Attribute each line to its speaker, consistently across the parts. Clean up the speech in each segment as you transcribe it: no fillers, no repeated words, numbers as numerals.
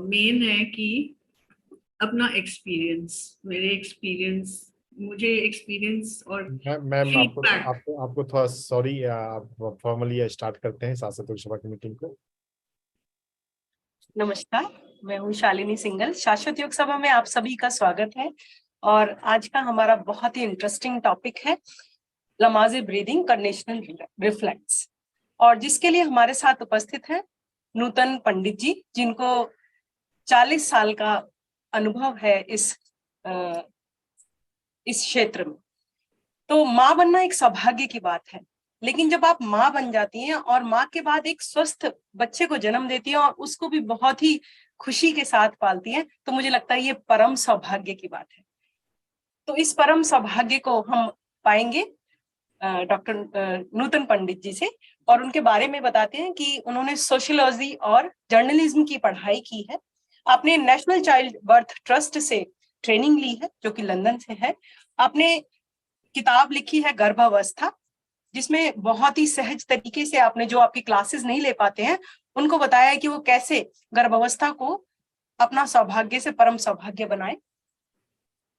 Speaker 1: Main है कि अपना एक्सपीरियंस, मुझे एक्सपीरियंस और
Speaker 2: मैम आपको
Speaker 1: फीडबैक।
Speaker 2: आपको आपको थोड़ा सॉरी, आप फॉर्मली स्टार्ट करते हैं शाश्वत सभा की मीटिंग को।
Speaker 3: नमस्कार, मैं हूँ शालिनी सिंगल। शाश्वत योग सभा में आप सभी का स्वागत है। और आज का हमारा बहुत ही इंटरेस्टिंग टॉपिक है लमाजे ब्रीदिंग कंडीशनल रिफ्लेक्स, और जिसके लिए हमारे साथ उपस्थित है नूतन पंडित जी, जिनको 40 साल का अनुभव है इस क्षेत्र में। तो माँ बनना एक सौभाग्य की बात है, लेकिन जब आप माँ बन जाती हैं और माँ के बाद एक स्वस्थ बच्चे को जन्म देती हैं और उसको भी बहुत ही खुशी के साथ पालती हैं, तो मुझे लगता है ये परम सौभाग्य की बात है। तो इस परम सौभाग्य को हम पाएंगे डॉक्टर नूतन पंडित जी से, और उनके बारे में बताते हैं कि उन्होंने सोशियोलॉजी और जर्नलिज्म की पढ़ाई की है। आपने नेशनल चाइल्ड बर्थ ट्रस्ट से ट्रेनिंग ली है, जो कि लंदन से है। आपने किताब लिखी है गर्भावस्था, जिसमें बहुत ही सहज तरीके से आपने, जो आपकी क्लासेस नहीं ले पाते हैं, उनको बताया है कि वो कैसे गर्भावस्था को अपना सौभाग्य से परम सौभाग्य बनाए।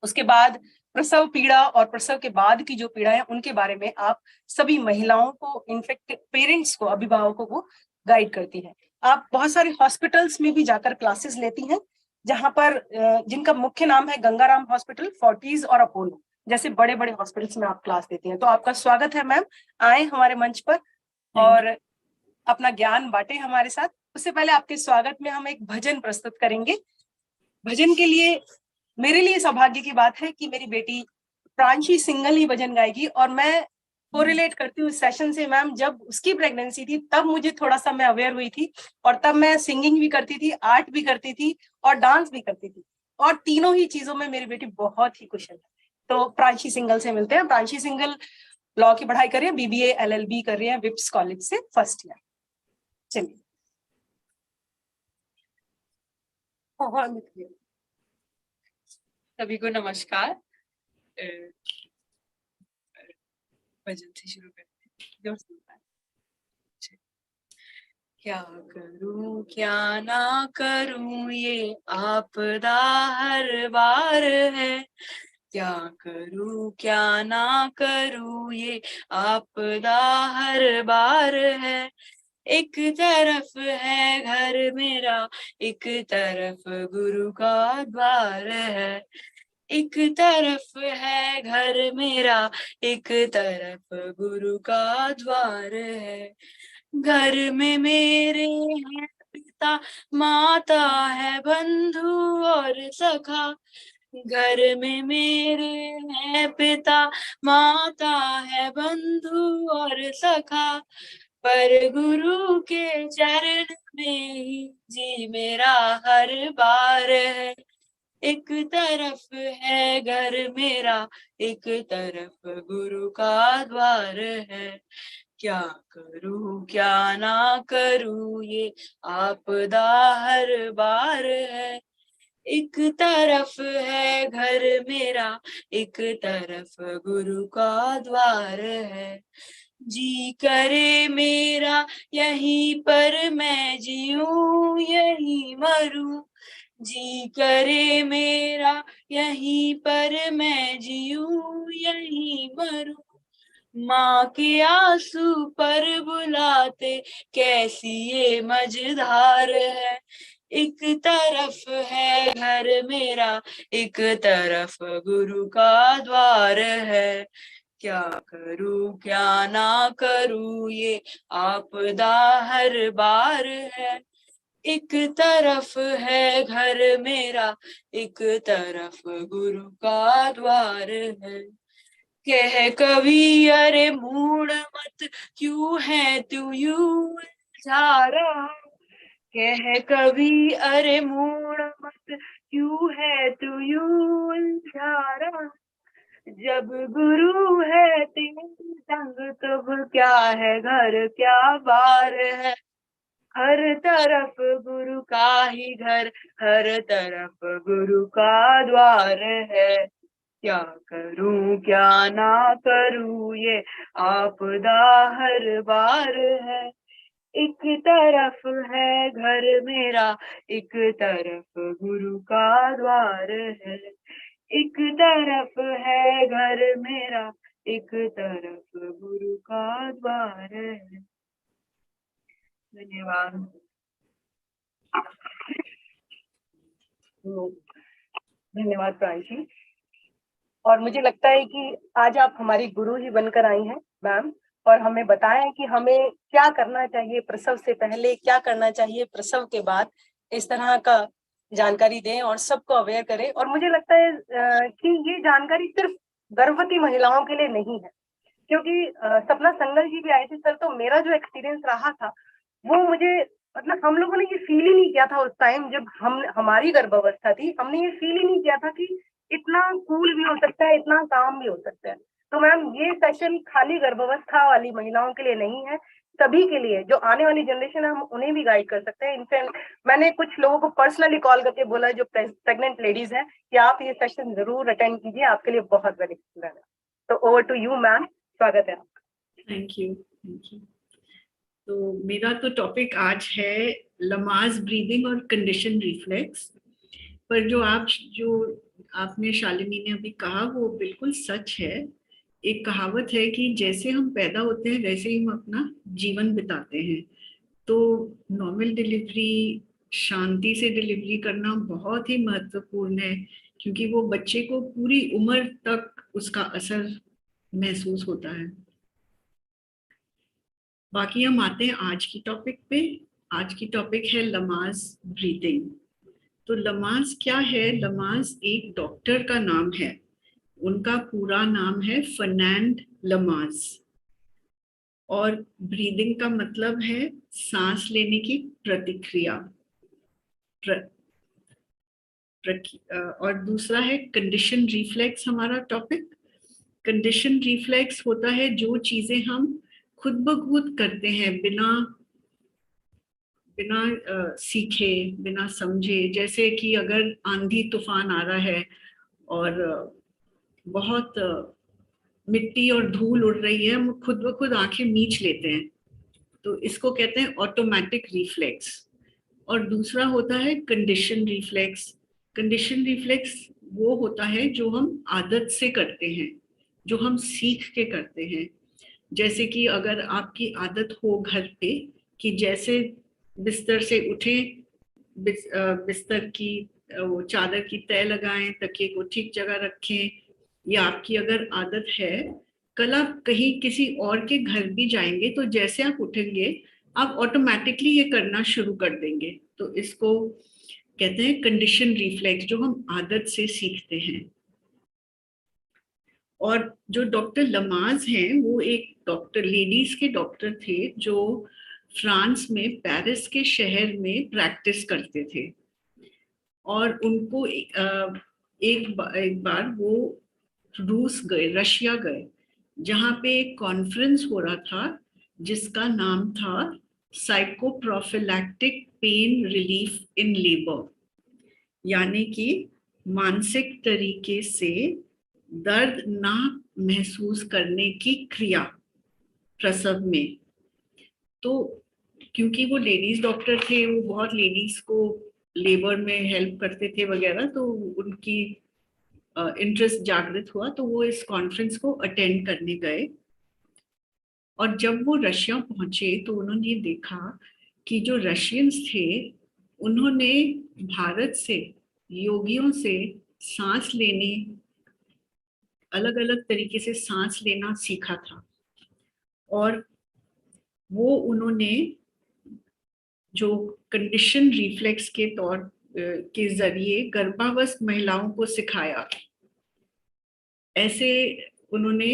Speaker 3: उसके बाद प्रसव पीड़ा और प्रसव के बाद की जो पीड़ा है उनके बारे में आप सभी महिलाओं को, इनफेक्ट पेरेंट्स को, अभिभावकों को गाइड करती हैं। आप बहुत सारे हॉस्पिटल्स में भी जाकर क्लासेस लेती हैं, जहां पर जिनका मुख्य नाम है गंगाराम हॉस्पिटल, फोर्टिस और अपोलो जैसे बड़े बड़े हॉस्पिटल्स में आप क्लास देती हैं। तो आपका स्वागत है मैम, आए हमारे मंच पर और अपना ज्ञान बांटे हमारे साथ। उससे पहले आपके स्वागत में हम एक भजन प्रस्तुत करेंगे। भजन के लिए मेरे लिए सौभाग्य की बात है कि मेरी बेटी प्रांशी सिंगल ही भजन गाएगी, और मैं कोरिलेट करती हूँ इस सेशन से। मैम, जब उसकी प्रेगनेंसी थी तब मुझे थोड़ा सा मैं अवेयर हुई थी, और तब मैं सिंगिंग भी करती थी, आर्ट भी करती थी और डांस भी करती थी, और तीनों ही चीजों में मेरी बेटी बहुत ही कुशल है। तो प्रांशी सिंगल से मिलते हैं। प्रांशी सिंगल लॉ की पढ़ाई कर रही है, बीबीए एलएलबी कर रही है विप्स कॉलेज से, फर्स्ट ईयर। चलिए।
Speaker 4: सभी को नमस्कार। भजन से शुरू करते हैं। क्या करूं क्या ना करूं ये आपदा हर बार है, क्या करूं क्या ना करूं ये आपदा हर बार है। एक तरफ है घर मेरा, एक तरफ गुरु का द्वार है। एक तरफ है घर मेरा, एक तरफ गुरु का द्वार है। घर में मेरे हैं पिता माता है बंधु और सखा। घर में मेरे हैं पिता माता है बंधु और सखा, पर गुरु के चरण में ही जी मेरा हर बार है। एक तरफ है घर मेरा, एक तरफ गुरु का द्वार है। क्या करूं क्या ना करूं ये आपदा हर बार है। एक तरफ है घर मेरा, एक तरफ गुरु का द्वार है। जी करे मेरा यहीं पर मैं जीऊं यहीं मरूं, जी करे मेरा यहीं पर मैं जीऊं यहीं मरूं। माँ के आंसू पर बुलाते कैसी ये मझधार है। एक तरफ है घर मेरा, एक तरफ गुरु का द्वार है। क्या करूं क्या ना करूं ये आपदा हर बार है। एक तरफ है घर मेरा, एक तरफ गुरु का द्वार है। कह कवि अरे मूड मत क्यों है तू यूं उलझा रहा। कह कवि अरे मूड मत क्यों है तू यूं उलझा रहा। जब गुरु है तेरे संग तब क्या है घर क्या बार है। हर तरफ गुरु का ही घर, हर तरफ गुरु का द्वार है। क्या करूं क्या ना करूं ये आपदा हर बार है।
Speaker 3: एक तरफ है घर मेरा, एक तरफ गुरु का द्वार है। एक तरफ है घर मेरा, एक तरफ गुरु का द्वार है। धन्यवाद। धन्यवाद प्रांशी। और मुझे लगता है कि आज आप हमारी गुरु ही बनकर आई हैं मैम, और हमें बताएं कि हमें क्या करना चाहिए प्रसव से पहले, क्या करना चाहिए प्रसव के बाद। इस तरह का जानकारी दें और सबको अवेयर करें। और मुझे लगता है कि ये जानकारी सिर्फ गर्भवती महिलाओं के लिए नहीं है, क्योंकि सपना संगल जी भी आए थे सर, तो मेरा जो एक्सपीरियंस रहा था वो मुझे, मतलब हम लोगों ने ये फील ही नहीं किया था उस टाइम जब हमारी गर्भावस्था थी, हमने ये फील ही नहीं किया था कि इतना कूल भी हो सकता है, इतना काम भी हो सकता है। तो मैम ये सेशन खाली गर्भावस्था वाली महिलाओं के लिए नहीं है, सभी के लिए, जो आने वाली जनरेशन है हम उन्हें भी गाइड कर सकते हैं। इनफैक्ट मैंने कुछ लोगों को पर्सनली कॉल करके बोला जो प्रेग्नेंट लेडीज हैं कि आप ये सेशन जरूर अटेंड कीजिए, आपके लिए बहुत बेनिफिशियल है। तो ओवर टू यू मैम, स्वागत है आपका।
Speaker 1: Thank you, thank you. तो मेरा तो टॉपिक आज है लमाज ब्रीदिंग और कंडीशन रिफ्लेक्स। पर जो आपने शालिनी ने अभी कहा वो बिल्कुल सच है। एक कहावत है कि जैसे हम पैदा होते हैं वैसे ही हम अपना जीवन बिताते हैं। तो नॉर्मल डिलीवरी, शांति से डिलीवरी करना बहुत ही महत्वपूर्ण है, क्योंकि वो बच्चे को पूरी उम्र तक उसका असर महसूस होता है। बाकी हम आते हैं आज की टॉपिक पे। आज की टॉपिक है लमाज ब्रीदिंग। तो लमाज क्या है? लमाज एक डॉक्टर का नाम है, उनका पूरा नाम है फर्नांड लमाज। और ब्रीदिंग का मतलब है सांस लेने की प्रतिक्रिया। और दूसरा है कंडीशन रिफ्लेक्स। हमारा टॉपिक कंडीशन रिफ्लेक्स होता है जो चीजें हम खुद ब खुद करते हैं, बिना सीखे, बिना समझे। जैसे कि अगर आंधी तूफान आ रहा है और बहुत मिट्टी और धूल उड़ रही है, हम खुद ब खुद आंखें मीच लेते हैं, तो इसको कहते हैं ऑटोमेटिक रिफ्लेक्स। और दूसरा होता है कंडीशन रिफ्लेक्स। कंडीशन रिफ्लेक्स वो होता है जो हम आदत से करते हैं, जो हम सीख के करते हैं। जैसे कि अगर आपकी आदत हो घर पे कि जैसे बिस्तर से उठे, बिस्तर की वो चादर की तह लगाएं, तकिए को ठीक जगह रखें, या आपकी अगर आदत है कल आप कहीं किसी और के घर भी जाएंगे तो जैसे आप उठेंगे आप ऑटोमेटिकली ये करना शुरू कर देंगे। तो इसको कहते हैं कंडीशन रिफ्लेक्स, जो हम आदत से सीखते हैं। और जो डॉक्टर लमाज हैं वो एक डॉक्टर, लेडीज के डॉक्टर थे जो फ्रांस में पेरिस के शहर में प्रैक्टिस करते थे। और उनको एक बार वो रूस गए, रशिया गए, जहाँ पे एक कॉन्फ्रेंस हो रहा था जिसका नाम था साइकोप्रोफिलैक्टिक पेन रिलीफ इन लेबर, यानी कि मानसिक तरीके से दर्द ना महसूस करने की क्रिया प्रसव में। तो क्योंकि वो लेडीज डॉक्टर थे, वो बहुत लेडीज को लेबर में हेल्प करते थे वगैरह, तो उनकी इंटरेस्ट जागृत हुआ, तो वो इस कॉन्फ्रेंस को अटेंड करने गए। और जब वो रशिया पहुंचे तो उन्होंने देखा कि जो रशियंस थे उन्होंने भारत से योगियों से सांस लेने, अलग अलग तरीके से सांस लेना सीखा था। और वो उन्होंने जो कंडीशन रिफ्लेक्स के तौर के जरिए गर्भावस्थ महिलाओं को सिखाया। ऐसे उन्होंने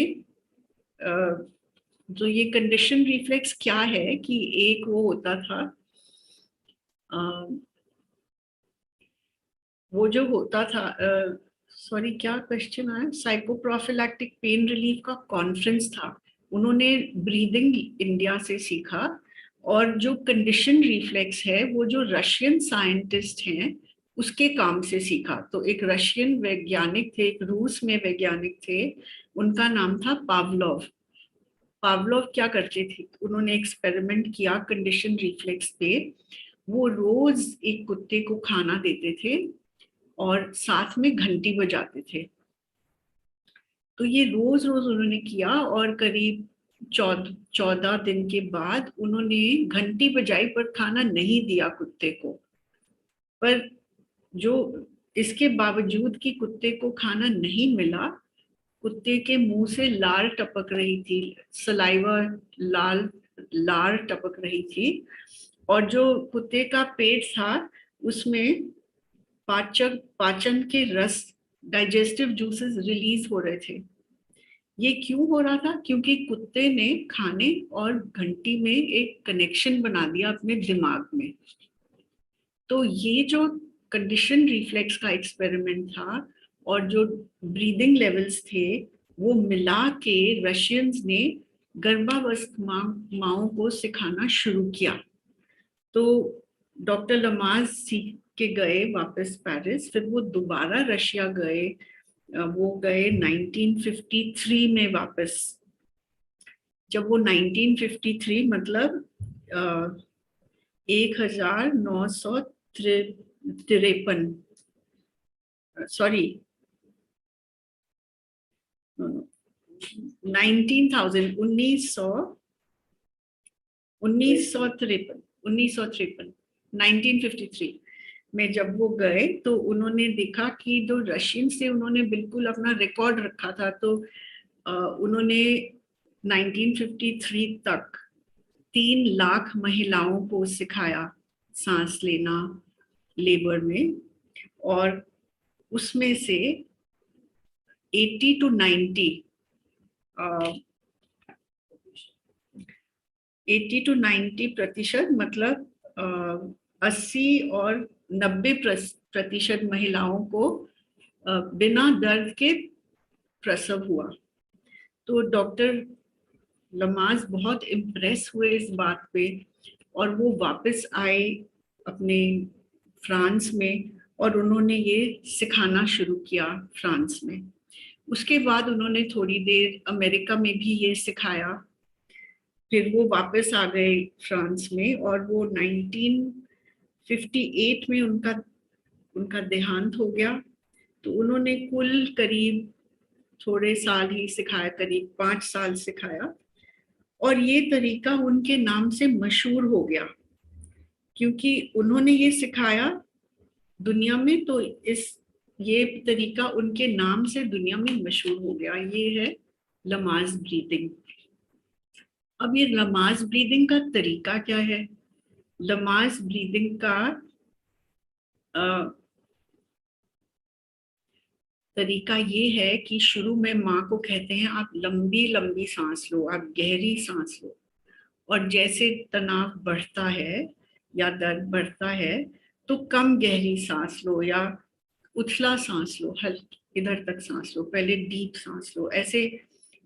Speaker 1: जो ये कंडीशन रिफ्लेक्स क्या है कि एक वो होता था, वो जो होता था, सॉरी क्या क्वेश्चन आया? साइकोप्रोफिलैक्टिक पेन रिलीफ का कॉन्फ्रेंस था, उन्होंने ब्रीदिंग इंडिया से सीखा। और जो कंडीशन रिफ्लेक्स है वो जो रशियन साइंटिस्ट हैं उसके काम से सीखा। तो एक रशियन वैज्ञानिक थे, एक रूस में वैज्ञानिक थे, उनका नाम था पावलोव। पावलोव क्या करते थे, उन्होंने एक्सपेरिमेंट किया कंडीशन रिफ्लेक्स पे। वो रोज एक कुत्ते को खाना देते थे और साथ में घंटी बजाते थे। तो ये रोज रोज उन्होंने किया और करीब 14 दिन के बाद उन्होंने घंटी बजाई पर खाना नहीं दिया कुत्ते को। पर जो इसके बावजूद कि कुत्ते को खाना नहीं मिला, कुत्ते के मुंह से लार टपक रही थी, सलाइवा लार टपक रही थी, और जो कुत्ते का पेट था उसमें पाचन के रस, डाइजेस्टिव जूसेस रिलीज हो रहे थे। ये क्यों हो रहा था? क्योंकि कुत्ते ने खाने और घंटी में एक कनेक्शन बना दिया अपने दिमाग में। तो ये जो कंडीशन रिफ्लेक्स का एक्सपेरिमेंट था और जो ब्रीदिंग लेवल्स थे वो मिला के रशियंस ने गर्भावस्थ माओं को सिखाना शुरू किया। तो डॉक्टर लमाज सीख के गए वापस पेरिस, फिर वो दोबारा रशिया गए। वो गए 1953 में वापस। जब वो 1953 मतलब 1953 सॉरी 1953 में जब वो गए तो उन्होंने देखा कि जो रशियन से उन्होंने बिल्कुल अपना रिकॉर्ड रखा था। तो उन्होंने 1953 तक 3 लाख महिलाओं को सिखाया सांस लेना लेबर में, और उसमें से 80 to 90% मतलब 80 और 90% महिलाओं को बिना दर्द के प्रसव हुआ। तो डॉक्टर लमाज बहुत इम्प्रेस हुए इस बात पे, और वो वापस आए अपने फ्रांस में और उन्होंने ये सिखाना शुरू किया फ्रांस में। उसके बाद उन्होंने थोड़ी देर अमेरिका में भी ये सिखाया। फिर वो वापस आ गए फ्रांस में और वो 1958 में उनका देहांत हो गया। तो उन्होंने कुल करीब थोड़े साल ही सिखाया, करीब 5 साल सिखाया, और ये तरीका उनके नाम से मशहूर हो गया क्योंकि उन्होंने ये सिखाया दुनिया में। तो ये तरीका उनके नाम से दुनिया में मशहूर हो गया। ये है लमाज ब्रीदिंग। अब ये लमाज ब्रीदिंग का तरीका क्या है? लमाज ब्रीदिंग का तरीका ये है कि शुरू में माँ को कहते हैं आप लंबी लंबी सांस लो, आप गहरी सांस लो, और जैसे तनाव बढ़ता है या दर्द बढ़ता है तो कम गहरी सांस लो या उछला सांस लो, हल्की इधर तक सांस लो, पहले डीप सांस लो। ऐसे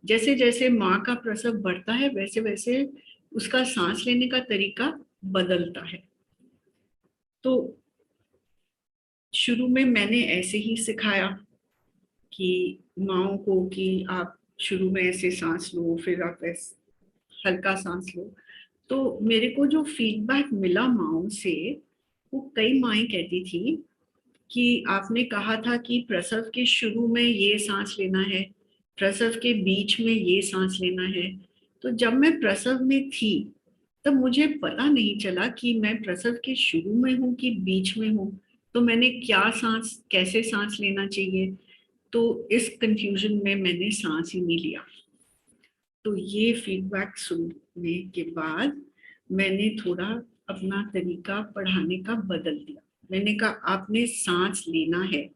Speaker 1: जैसे जैसे माँ का प्रसव बढ़ता है वैसे वैसे उसका सांस लेने का तरीका बदलता है। तो शुरू में मैंने ऐसे ही सिखाया कि माओ को कि आप शुरू में ऐसे सांस लो, फिर आप ऐसे हल्का सांस लो। तो मेरे को जो फीडबैक मिला माओ से, वो कई माएँ कहती थी कि आपने कहा था कि प्रसव के शुरू में ये सांस लेना है, प्रसव के बीच में ये सांस लेना है। तो जब मैं प्रसव में थी तब मुझे पता नहीं चला कि मैं प्रसव के शुरू में हूँ कि बीच में हूँ, तो मैंने कैसे सांस लेना चाहिए। तो इस कंफ्यूजन में मैंने सांस ही नहीं लिया। तो ये फीडबैक सुनने के बाद मैंने थोड़ा अपना तरीका पढ़ाने का बदल दिया। मैंने कहा आपने सांस लेना है,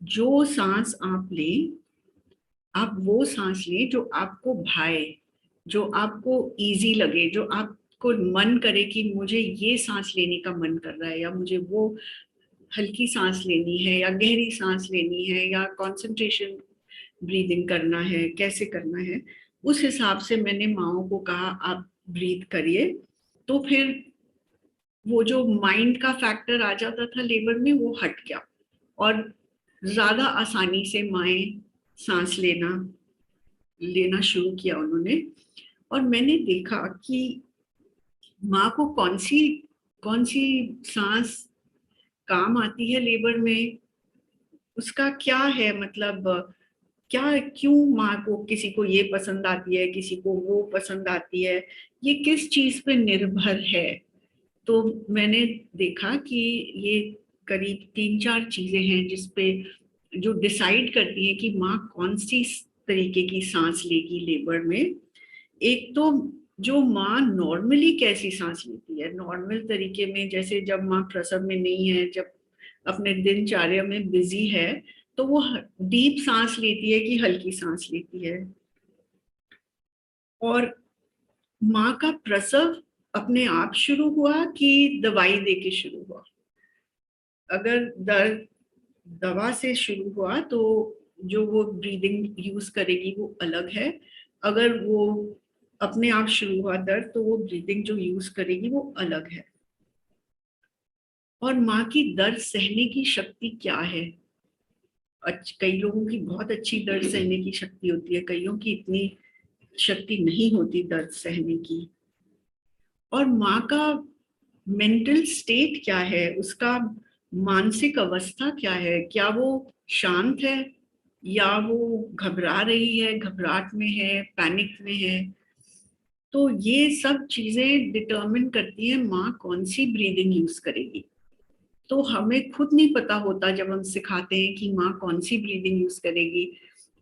Speaker 1: जो सांस आप लें आप वो सांस लें जो आपको भाए, जो आपको इजी लगे, जो आपको मन करे कि मुझे ये सांस लेने का मन कर रहा है, या मुझे वो हल्की सांस लेनी है या गहरी सांस लेनी है या कंसंट्रेशन ब्रीदिंग करना है, कैसे करना है। उस हिसाब से मैंने माओ को कहा आप ब्रीथ करिए। तो फिर वो जो माइंड का फैक्टर आ जाता था लेबर में वो हट गया और ज्यादा आसानी से माएँ सांस लेना शुरू किया उन्होंने। और मैंने देखा कि माँ को कौन सी सांस काम आती है लेबर में, उसका क्या है, मतलब क्या, क्यों माँ को, किसी को ये पसंद आती है, किसी को वो पसंद आती है, ये किस चीज पे निर्भर है। तो मैंने देखा कि ये करीब 3-4 चीजें हैं जिसपे, जो डिसाइड करती है कि माँ कौन सी तरीके की सांस लेगी लेबर में। एक तो जो माँ नॉर्मली कैसी सांस लेती है, नॉर्मल तरीके में, जैसे जब माँ प्रसव में नहीं है, जब अपने दिनचर्या में बिजी है, तो वो डीप सांस लेती है कि हल्की सांस लेती है। और माँ का प्रसव अपने आप शुरू हुआ कि दवाई देके शुरू हुआ। अगर दर्द दवा से शुरू हुआ तो जो वो ब्रीदिंग यूज करेगी वो अलग है। अगर वो अपने आप शुरू हुआ दर्द, तो वो ब्रीदिंग जो यूज करेगी वो अलग है। और माँ की दर्द सहने की शक्ति क्या है, कई लोगों की बहुत अच्छी दर्द सहने की शक्ति होती है, कईयों की इतनी शक्ति नहीं होती दर्द सहने की। और माँ का मेंटल स्टेट क्या है, उसका मानसिक अवस्था क्या है, क्या वो शांत है या वो घबरा रही है, घबराहट में है, पैनिक में है। तो ये सब चीजें डिटरमिन करती है माँ कौन सी ब्रीदिंग यूज करेगी। तो हमें खुद नहीं पता होता जब हम सिखाते हैं कि माँ कौन सी ब्रीदिंग यूज करेगी।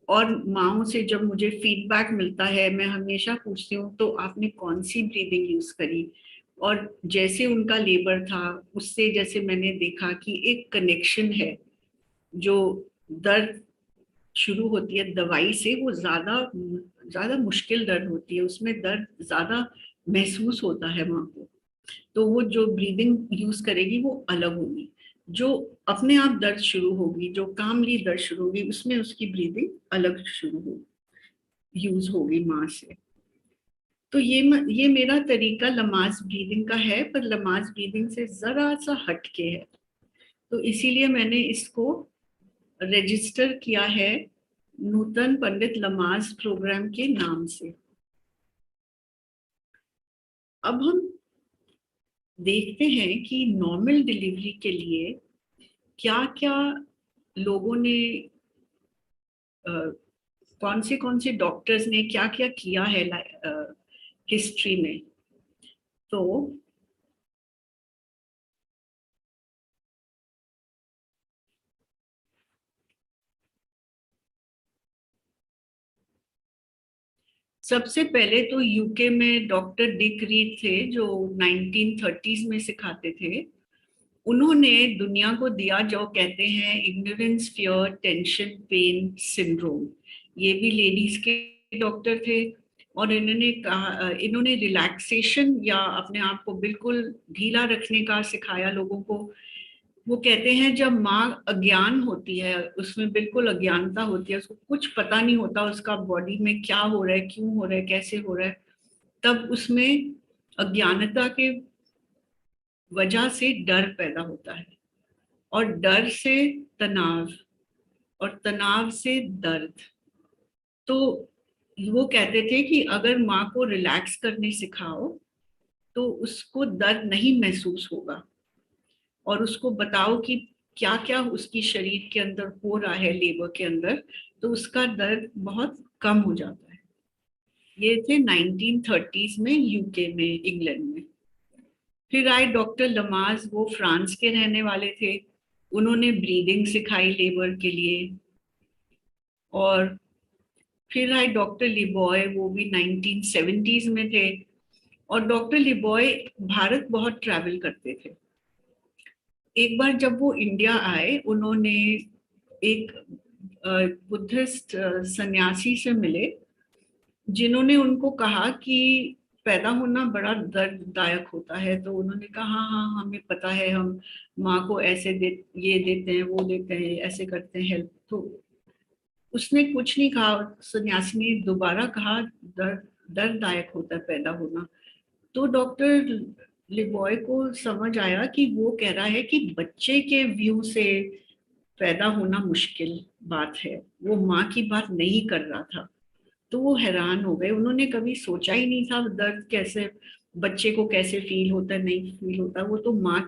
Speaker 1: और माँओं से जब मुझे फीडबैक मिलता है, मैं हमेशा पूछती हूँ तो आपने कौन सी ब्रीदिंग यूज करी। और जैसे उनका लेबर था, उससे जैसे मैंने देखा कि एक कनेक्शन है, जो दर्द शुरू होती है दवाई से, वो ज्यादा ज्यादा मुश्किल दर्द होती है, उसमें दर्द ज्यादा महसूस होता है माँ को। तो वो जो ब्रीदिंग यूज करेगी वो अलग होगी। जो अपने आप दर्द शुरू होगी, जो कामली दर्द शुरू होगी, उसमें उसकी ब्रीदिंग अलग शुरू होगी, यूज होगी माँ से। तो ये मेरा तरीका लमाज ब्रीदिंग का है, पर लमाज ब्रीदिंग से जरा सा हटके है। तो इसीलिए मैंने इसको रजिस्टर किया है नूतन पंडित लमाज प्रोग्राम के नाम से। अब हम देखते हैं कि नॉर्मल डिलीवरी के लिए क्या क्या लोगों ने, कौन से डॉक्टर्स ने क्या क्या किया है हिस्ट्री में। तो सबसे पहले तो यूके में डॉक्टर डिक रीड थे, जो 1930s में सिखाते थे। उन्होंने दुनिया को दिया जो कहते हैं ignorance, fear, tension, pain syndrome. ये भी लेडीज के डॉक्टर थे। और इन्होंने रिलैक्सेशन या अपने आप को बिल्कुल ढीला रखने का सिखाया लोगों को। वो कहते हैं जब माँ अज्ञान होती है, उसमें बिल्कुल अज्ञानता होती है, उसको कुछ पता नहीं होता उसका बॉडी में क्या हो रहा है, क्यों हो रहा है, कैसे हो रहा है, तब उसमें अज्ञानता के वजह से डर पैदा होता है, और डर से तनाव, और तनाव से दर्द। तो वो कहते थे कि अगर माँ को रिलैक्स करने सिखाओ तो उसको दर्द नहीं महसूस होगा, और उसको बताओ कि क्या क्या उसकी शरीर के अंदर हो रहा है, लेबर के अंदर, तो उसका दर्द बहुत कम हो जाता है। ये थे 1930s में यूके में, इंग्लैंड में। फिर आए डॉक्टर लमाज, वो फ्रांस के रहने वाले थे। उन्होंने ब्रीदिंग सिखाई लेबर के लिए। और फिर आए डॉक्टर लिबॉय, वो भी 1970s में थे। और डॉक्टर लिबॉय भारत बहुत ट्रैवल करते थे। एक बार जब वो इंडिया आए, उन्होंने एक बुद्धिस्ट सन्यासी से मिले, जिन्होंने उनको कहा कि पैदा होना बड़ा दर्ददायक होता है। तो उन्होंने कहा हाँ हाँ हमें पता है, हम माँ को ऐसे ये देते हैं, वो देते हैं, ऐसे करते हैं हेल्प। तो उसने कुछ नहीं कहा, सन्यासी ने दोबारा कहा दर्ददायक होता है पैदा होना। तो डॉक्टर लिबॉय को समझ आया कि वो कह रहा है कि बच्चे के व्यू से पैदा होना मुश्किल बात है, वो माँ की बात नहीं कर रहा था। तो वो हैरान हो गए, उन्होंने कभी सोचा ही नहीं था दर्द कैसे बच्चे को कैसे फील होता है, नहीं फील होता, वो तो माँ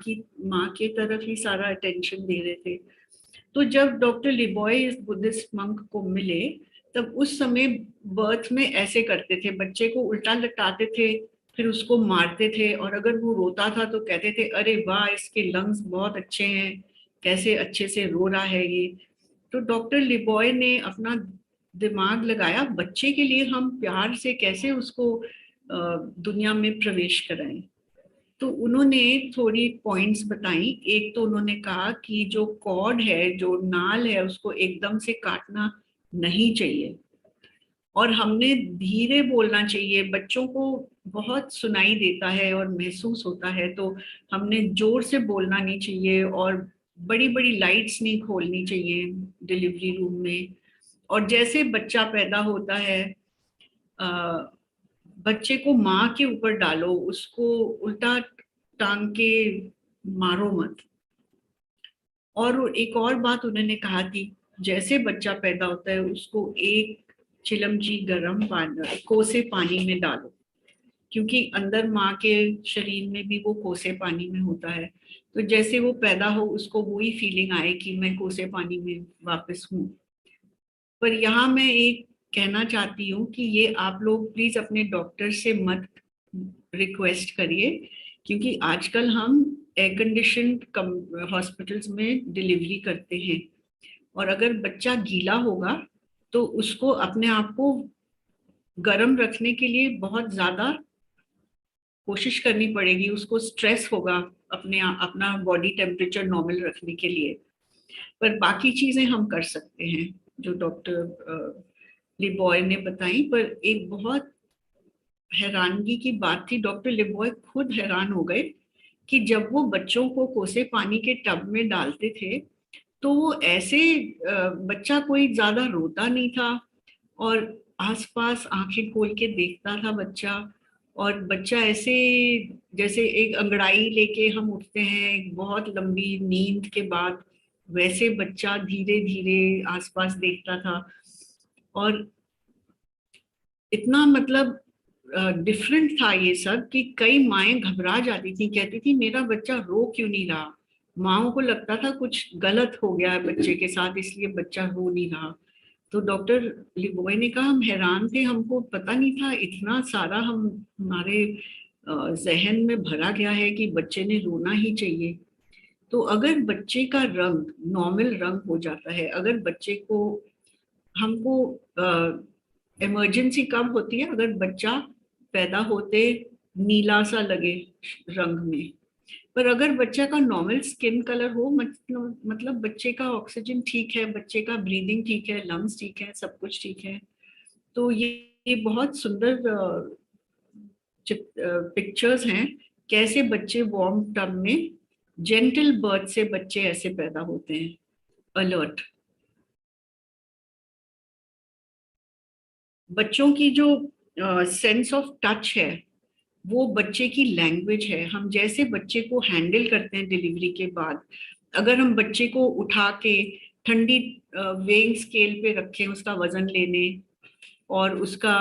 Speaker 1: की तरफ ही सारा अटेंशन दे रहे थे। तो जब डॉक्टर लिबॉय इस बुद्धिस्ट मंक को मिले, तब उस समय बर्थ में ऐसे करते थे, बच्चे को उल्टा लटाते थे, फिर उसको मारते थे, और अगर वो रोता था तो कहते थे अरे वाह इसके लंग्स बहुत अच्छे हैं, कैसे अच्छे से रो रहा है ये। तो डॉक्टर लिबॉय ने अपना दिमाग लगाया बच्चे के लिए हम प्यार से कैसे उसको दुनिया में प्रवेश कराएं। तो उन्होंने थोड़ी पॉइंट्स बताई। एक तो उन्होंने कहा कि जो कॉर्ड है, जो नाल है, उसको एकदम से काटना नहीं चाहिए, और हमने धीरे बोलना चाहिए। बच्चों को बहुत सुनाई देता है और महसूस होता है, तो हमने जोर से बोलना नहीं चाहिए, और बड़ी बड़ी लाइट्स नहीं खोलनी चाहिए डिलीवरी रूम में। और जैसे बच्चा पैदा होता है, बच्चे को माँ के ऊपर डालो, उसको उल्टा टांग के मारो मत। और एक और बात उन्होंने कहा थी, जैसे बच्चा पैदा होता है उसको एक चिलमची गर्म पानी, कोसे पानी में डालो, क्योंकि अंदर माँ के शरीर में भी वो कोसे पानी में होता है। तो जैसे वो पैदा हो उसको वही फीलिंग आए कि मैं कोसे पानी में वापस हूँ। पर यहाँ मैं एक कहना चाहती हूँ कि ये आप लोग प्लीज अपने डॉक्टर से मत रिक्वेस्ट करिए, क्योंकि आजकल हम एयर कंडीशन हॉस्पिटल्स में डिलीवरी करते हैं, और अगर बच्चा गीला होगा तो उसको अपने आप को गर्म रखने के लिए बहुत ज्यादा कोशिश करनी पड़ेगी, उसको स्ट्रेस होगा अपना बॉडी टेम्परेचर नॉर्मल रखने के लिए। पर बाकी चीजें हम कर सकते हैं जो डॉक्टर लिबॉय ने बताई। पर एक बहुत हैरानगी की बात थी, डॉक्टर लिबॉय खुद हैरान हो गए कि जब वो बच्चों को कोसे पानी के टब में डालते थे तो वो ऐसे बच्चा कोई ज्यादा रोता नहीं था, और आसपास आंखें खोल के देखता था बच्चा, और बच्चा ऐसे जैसे एक अंगड़ाई लेके हम उठते हैं बहुत लंबी नींद के बाद, वैसे बच्चा धीरे धीरे आसपास देखता था। और इतना मतलब डिफरेंट था ये सब कि कई माएँ घबरा जाती थी, कहती थी मेरा बच्चा रो क्यों नहीं रहा। माओ को लगता था कुछ गलत हो गया है बच्चे के साथ, इसलिए बच्चा रो नहीं रहा। तो डॉक्टर लिबॉय ने कहा हम हैरान थे, हमको पता नहीं था इतना सारा हमारे जहन में भरा गया है कि बच्चे ने रोना ही चाहिए। तो अगर बच्चे का रंग नॉर्मल रंग हो जाता है, अगर बच्चे को हमको इमरजेंसी कब होती है, अगर बच्चा पैदा होते नीला सा लगे रंग में, पर अगर बच्चा का नॉर्मल स्किन कलर हो, मतलब बच्चे का ऑक्सीजन ठीक है, बच्चे का ब्रीदिंग ठीक है, लंग्स ठीक है, सब कुछ ठीक है, तो ये बहुत सुंदर पिक्चर्स हैं कैसे बच्चे वार्म टब में जेंटल बर्थ से बच्चे ऐसे पैदा होते हैं, अलर्ट। बच्चों की जो सेंस ऑफ टच है वो बच्चे की लैंग्वेज है। हम जैसे बच्चे को हैंडल करते हैं डिलीवरी के बाद, अगर हम बच्चे को उठा के ठंडी वेइंग स्केल पे रखें उसका वजन लेने और उसका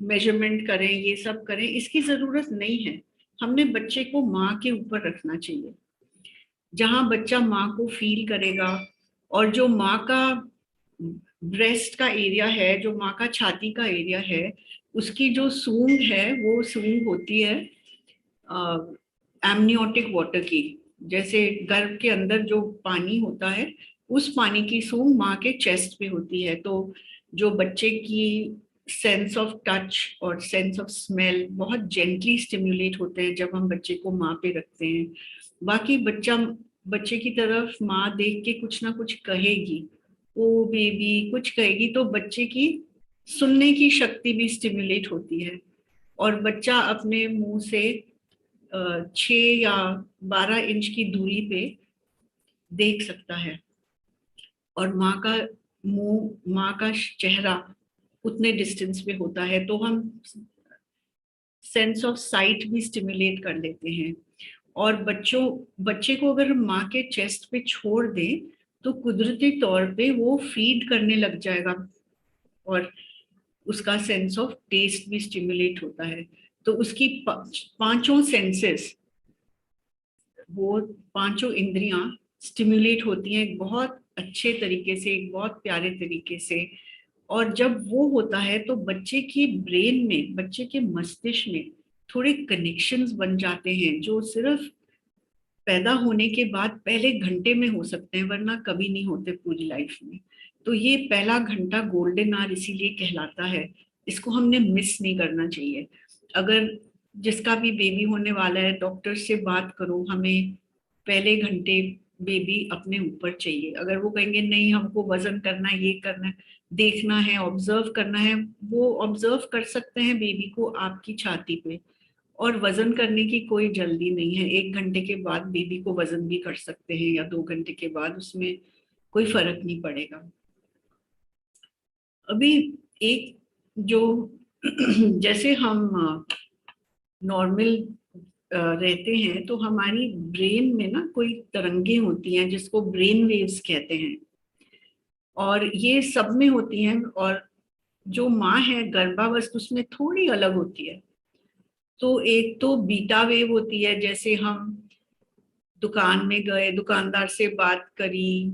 Speaker 1: मेजरमेंट करें, ये सब करें, इसकी जरूरत नहीं है। हमने बच्चे को माँ के ऊपर रखना चाहिए, जहां बच्चा माँ को फील करेगा, और जो माँ का ब्रेस्ट का एरिया है, जो माँ का छाती का एरिया है, उसकी जो सूंड है वो सूंड होती है एमनियोटिक वाटर की। जैसे गर्भ के अंदर जो पानी होता है उस पानी की सूंड माँ के चेस्ट पे होती है। तो जो बच्चे की सेंस ऑफ टच और सेंस ऑफ स्मेल बहुत जेंटली स्टिम्युलेट होते हैं जब हम बच्चे को माँ पे रखते हैं। बाकी बच्चे की तरफ माँ देख के कुछ ना कुछ कहेगी, ओ बेबी कुछ कहेगी, तो बच्चे की सुनने की शक्ति भी स्टिम्युलेट होती है, और बच्चा अपने मुंह से 6 या 12 इंच की दूरी पे देख सकता है, और माँ का मुंह, माँ का चेहरा उतने डिस्टेंस पे होता है, तो हम सेंस ऑफ साइट भी स्टिमुलेट कर लेते हैं। और बच्चे को अगर हम माँ के चेस्ट पे छोड़ दें तो कुदरती तौर पे वो फीड करने लग जाएगा, और उसका सेंस ऑफ टेस्ट भी स्टिमुलेट होता है। तो उसकी पांचों सेंसेस, वो पांचों इंद्रियां स्टिमुलेट होती हैं एक बहुत अच्छे तरीके से, एक बहुत प्यारे तरीके से। और जब वो होता है तो बच्चे की ब्रेन में, बच्चे के मस्तिष्क में थोड़े कनेक्शंस बन जाते हैं जो सिर्फ पैदा होने के बाद पहले घंटे में हो सकते हैं, वरना कभी नहीं होते पूरी लाइफ में। तो ये पहला घंटा गोल्डन आवर इसीलिए कहलाता है, इसको हमने मिस नहीं करना चाहिए। अगर जिसका भी बेबी होने वाला है, डॉक्टर से बात करो, हमें पहले घंटे बेबी अपने ऊपर चाहिए। अगर वो कहेंगे नहीं हमको वजन करना है, ये करना है, देखना है, ऑब्जर्व करना है, वो ऑब्जर्व कर सकते हैं बेबी को आपकी छाती पे। और वजन करने की कोई जल्दी नहीं है, 1 घंटे के बाद बेबी को वजन भी कर सकते हैं या 2 घंटे के बाद, उसमें कोई फर्क नहीं पड़ेगा। अभी एक जो जैसे हम नॉर्मल रहते हैं तो हमारी ब्रेन में ना कोई तरंगे होती हैं जिसको ब्रेन वेव्स कहते हैं, और ये सब में होती हैं। और जो माँ है गर्भावस्था उसमें थोड़ी अलग होती है। तो एक तो बीटा वेव होती है, जैसे हम दुकान में गए, दुकानदार से बात करी,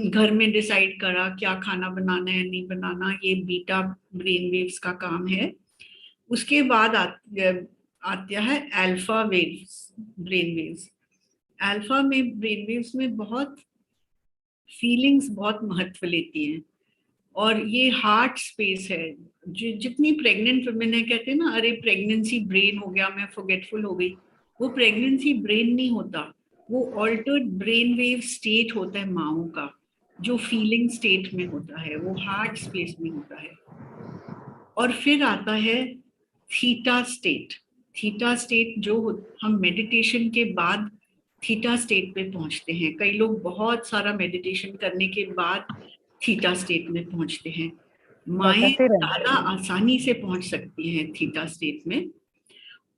Speaker 1: घर में डिसाइड करा क्या खाना बनाना है नहीं बनाना, ये बीटा ब्रेन वेव्स का काम है। उसके बाद आता है alpha waves, brain waves. Alpha में ब्रेन वेव्स में बहुत फीलिंग्स बहुत महत्व लेती हैं, और ये हार्ट स्पेस है। जितनी प्रेग्नेंट वुमेन है कहते हैं ना, अरे प्रेगनेंसी ब्रेन हो गया, मैं फॉरगेटफुल हो गई। वो प्रेगनेंसी ब्रेन नहीं होता, वो ऑल्टर्ड ब्रेन वेव स्टेट होता है माओ का, जो फीलिंग स्टेट में होता है, वो हार्ट स्पेस में होता है। और फिर आता है थीटा स्टेट। थीटा स्टेट जो हम मेडिटेशन के बाद थीटा स्टेट पे पहुंचते हैं। कई लोग बहुत सारा मेडिटेशन करने के बाद थीटा स्टेट में पहुंचते हैं। माएँ ज्यादा आसानी से पहुंच सकती हैं थीटा स्टेट में,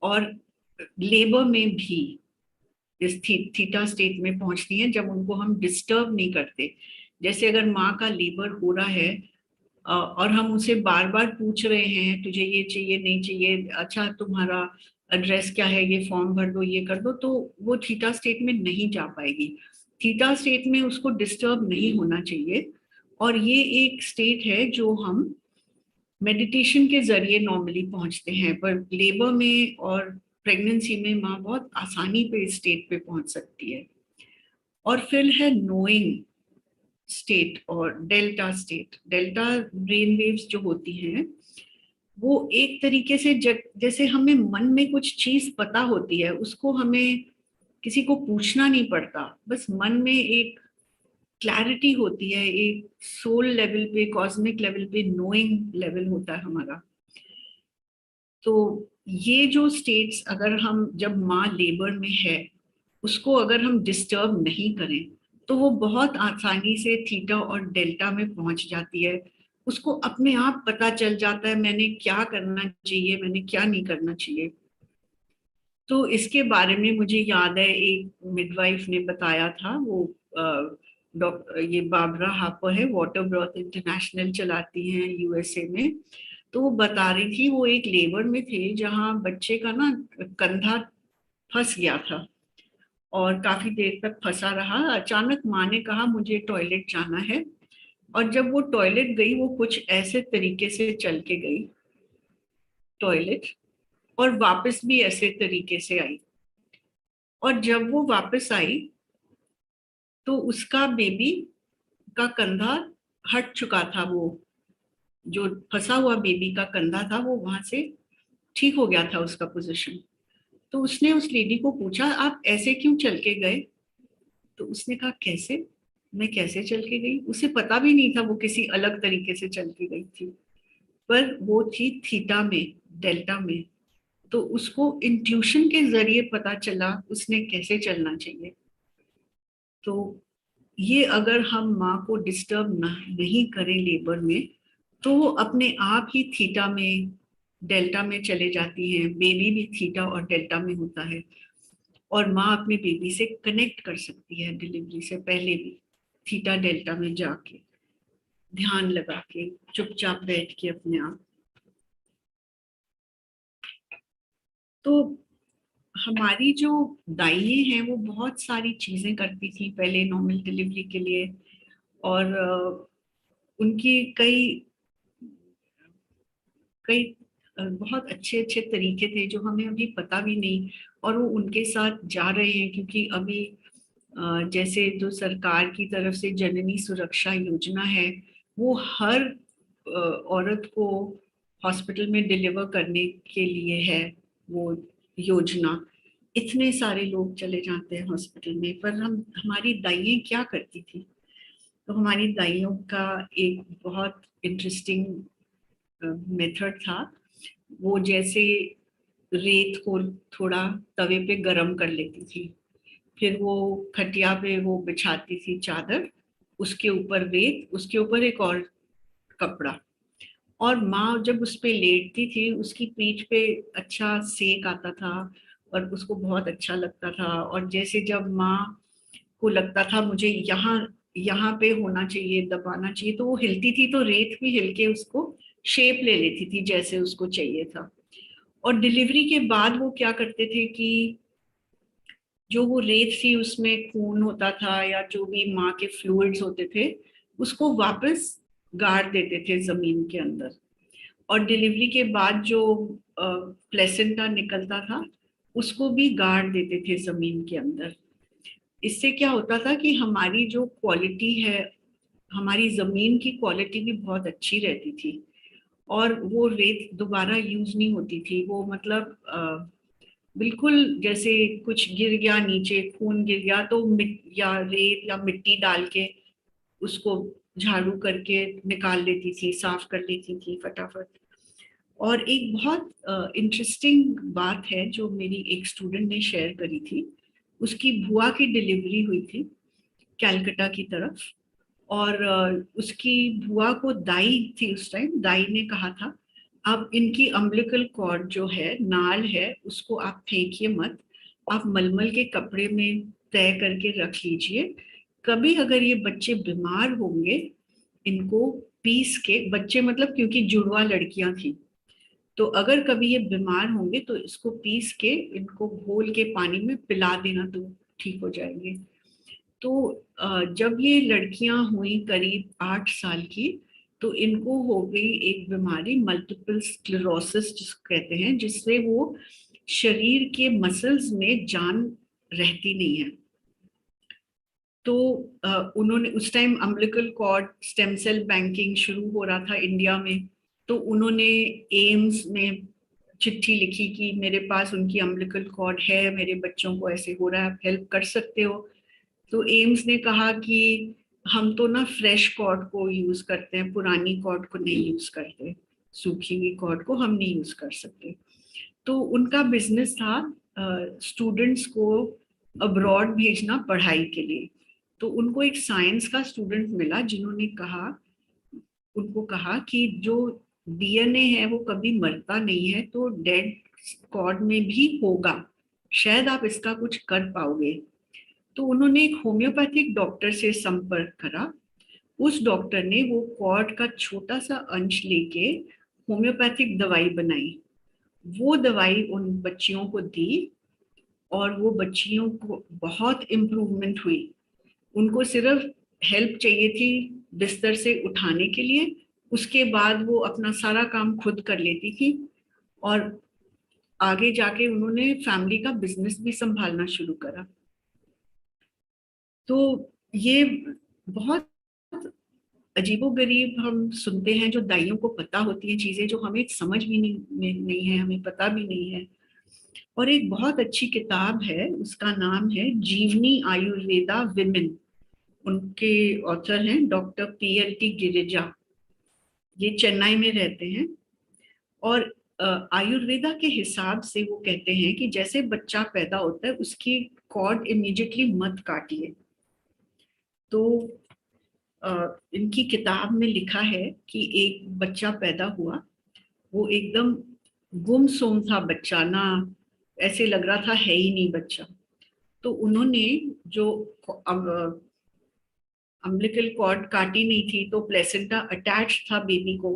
Speaker 1: और लेबर में भी इस थीटा स्टेट में पहुंचती हैं जब उनको हम डिस्टर्ब नहीं करते। जैसे अगर माँ का लेबर हो रहा है और हम उसे बार बार पूछ रहे हैं तुझे ये चाहिए नहीं चाहिए, अच्छा तुम्हारा एड्रेस क्या है, ये फॉर्म भर दो, ये कर दो, तो वो थीटा स्टेट में नहीं जा पाएगी। थीटा स्टेट में उसको डिस्टर्ब नहीं होना चाहिए। और ये एक स्टेट है जो हम मेडिटेशन के जरिए नॉर्मली पहुंचते हैं, पर लेबर में और प्रेगनेंसी में माँ बहुत आसानी पे इस स्टेट पे पहुंच सकती है। और फिर है नोइंग स्टेट और delta state. Delta brain waves जो होती हैं वो एक तरीके से जैसे हमें मन में कुछ चीज पता होती है, उसको हमें किसी को पूछना नहीं पड़ता, बस मन में एक क्लैरिटी होती है, एक सोल लेवल पे, कॉस्मिक लेवल पे नोइंग लेवल होता है हमारा। तो ये जो स्टेट्स अगर हम, जब माँ लेबर में है, उसको अगर हम डिस्टर्ब नहीं करें तो वो बहुत आसानी से थीटा और डेल्टा में पहुंच जाती है। उसको अपने आप पता चल जाता है मैंने क्या करना चाहिए, मैंने क्या नहीं करना चाहिए। तो इसके बारे में मुझे याद है एक मिडवाइफ ने बताया था, वो डॉक्टर, ये बाबरा हापर है, वाटर ब्रॉथ इंटरनेशनल चलाती हैं यूएसए में। तो वो बता रही थी वो एक लेबर में थे जहाँ बच्चे का ना कंधा फंस गया था और काफी देर तक फंसा रहा। अचानक माँ ने कहा मुझे टॉयलेट जाना है, और जब वो टॉयलेट गई वो कुछ ऐसे तरीके से चल के गई टॉयलेट, और वापस भी ऐसे तरीके से आई। और जब वो वापस आई तो उसका बेबी का कंधा हट चुका था, वो जो फंसा हुआ बेबी का कंधा था वो वहां से ठीक हो गया था उसका पोजीशन। तो उसने उस लेडी को पूछा आप ऐसे क्यों चल के गए? तो उसने कहा कैसे, मैं कैसे चल के गई? उसे पता भी नहीं था वो किसी अलग तरीके से चल के गई थी, पर वो थी थीटा में, डेल्टा में। तो उसको इंट्यूशन के जरिए पता चला उसने कैसे चलना चाहिए। तो ये अगर हम माँ को डिस्टर्ब नहीं करें लेबर में, तो वो अपने आप ही थीटा में, डेल्टा में चले जाती हैं। बेबी भी थीटा और डेल्टा में होता है, और माँ अपने बेबी से कनेक्ट कर सकती है डिलीवरी से पहले भी थीटा डेल्टा में जाके। ध्यान लगा के चुपचाप बैठ के अपने आप। तो हमारी जो दाइयाँ हैं वो बहुत सारी चीजें करती थी पहले नॉर्मल डिलीवरी के लिए, और उनकी कई कई बहुत अच्छे अच्छे तरीके थे जो हमें अभी पता भी नहीं, और वो उनके साथ जा रहे हैं। क्योंकि अभी जैसे जो सरकार की तरफ से जननी सुरक्षा योजना है, वो हर औरत को हॉस्पिटल में डिलीवर करने के लिए है वो योजना। इतने सारे लोग चले जाते हैं हॉस्पिटल में, पर हम हमारी दाइयाँ क्या करती थी? तो हमारी दाइयों का एक बहुत इंटरेस्टिंग मेथड था। वो जैसे रेत को थोड़ा तवे पे गरम कर लेती थी, फिर वो खटिया पे वो बिछाती थी चादर, उसके ऊपर रेत, उसके ऊपर एक और कपड़ा, और माँ जब उस पे लेटती थी उसकी पीठ पे अच्छा सेक आता था और उसको बहुत अच्छा लगता था। और जैसे जब माँ को लगता था मुझे यहाँ यहाँ पे होना चाहिए, दबाना चाहिए, तो वो हिलती थी तो रेत भी हिल के उसको शेप ले लेती थी जैसे उसको चाहिए था। और डिलीवरी के बाद वो क्या करते थे कि जो वो रेत थी उसमें खून होता था या जो भी माँ के फ्लूइड्स होते थे उसको वापस गाड़ देते थे जमीन के अंदर। और डिलीवरी के बाद जो प्लेसेंटा निकलता था उसको भी गाड़ देते थे जमीन के अंदर। इससे क्या होता था कि हमारी जो क्वालिटी है, हमारी जमीन की क्वालिटी भी बहुत अच्छी रहती थी, और वो रेत दोबारा यूज नहीं होती थी। वो मतलब बिल्कुल जैसे कुछ गिर गया नीचे, खून गिर गया तो या रेत या मिट्टी डाल के उसको झाड़ू करके निकाल लेती थी, साफ कर लेती थी फटाफट। और एक बहुत इंटरेस्टिंग बात है जो मेरी एक स्टूडेंट ने शेयर करी थी। उसकी बुआ की डिलीवरी हुई थी कैलकाटा की तरफ, और उसकी बुआ को दाई थी उस टाइम, दाई ने कहा था आप इनकी अम्बिलिकल कॉर्ड जो है, नाल है, उसको आप फेंकिए मत, आप मलमल के कपड़े में तय करके रख लीजिए। कभी अगर ये बच्चे बीमार होंगे, इनको पीस के, बच्चे मतलब क्योंकि जुड़वा लड़कियां थी, तो अगर कभी ये बीमार होंगे तो इसको पीस के इनको घोल के पानी में पिला देना तो ठीक हो जाएंगे। तो जब ये लड़कियां हुई करीब 8 साल की, तो इनको हो गई एक बीमारी मल्टीपल स्क्लेरोसिस जिसको कहते हैं, जिससे वो शरीर के मसल्स में जान रहती नहीं है। तो उन्होंने उस time umbilical cord stem cell banking शुरू हो रहा था इंडिया में, तो उन्होंने एम्स में चिट्ठी लिखी कि मेरे पास उनकी अम्बिलिकल कॉर्ड है, मेरे बच्चों को ऐसे हो रहा है, आप हेल्प कर सकते हो। तो एम्स ने कहा कि हम तो ना फ्रेश कॉर्ड को यूज करते हैं, पुरानी कॉर्ड को नहीं यूज करते, सूखी हुई कॉर्ड को हम नहीं यूज कर सकते। तो उनका बिजनेस था स्टूडेंट्स को अब्रॉड भेजना पढ़ाई के लिए। तो उनको एक साइंस का स्टूडेंट मिला जिन्होंने कहा, उनको कहा कि जो डीएनए है वो कभी मरता नहीं है, तो डेड कॉर्ड में भी होगा, शायद आप इसका कुछ कर पाओगे। तो उन्होंने एक होम्योपैथिक डॉक्टर से संपर्क करा। उस डॉक्टर ने वो कॉर्ड का छोटा सा अंश लेके होम्योपैथिक दवाई बनाई। वो दवाई उन बच्चियों को दी और वो बच्चियों को बहुत इम्प्रूवमेंट हुई। उनको सिर्फ हेल्प चाहिए थी बिस्तर से उठाने के लिए, उसके बाद वो अपना सारा काम खुद कर लेती थी। और आगे जाके उन्होंने फैमिली का बिजनेस भी संभालना शुरू करा। तो ये बहुत अजीबोगरीब हम सुनते हैं, जो दाइयों को पता होती हैं चीजें जो हमें समझ भी नहीं है, हमें पता भी नहीं है। और एक बहुत अच्छी किताब है, उसका नाम है जीवनी आयुर्वेदा विमेन। उनके ऑथर हैं डॉक्टर पीएलटी गिरिजा, ये चेन्नई में रहते हैं। और आयुर्वेदा के हिसाब से वो कहते हैं कि जैसे बच्चा पैदा होता है उसकी कॉर्ड इमीडिएटली मत काटिए। तो इनकी किताब में लिखा है कि एक बच्चा पैदा हुआ, वो एकदम गुमसुम था बच्चा, ना ऐसे लग रहा था है ही नहीं बच्चा। तो उन्होंने जो अम्बिलिकल कॉर्ड काटी नहीं थी तो प्लेसेंटा अटैच था बेबी को,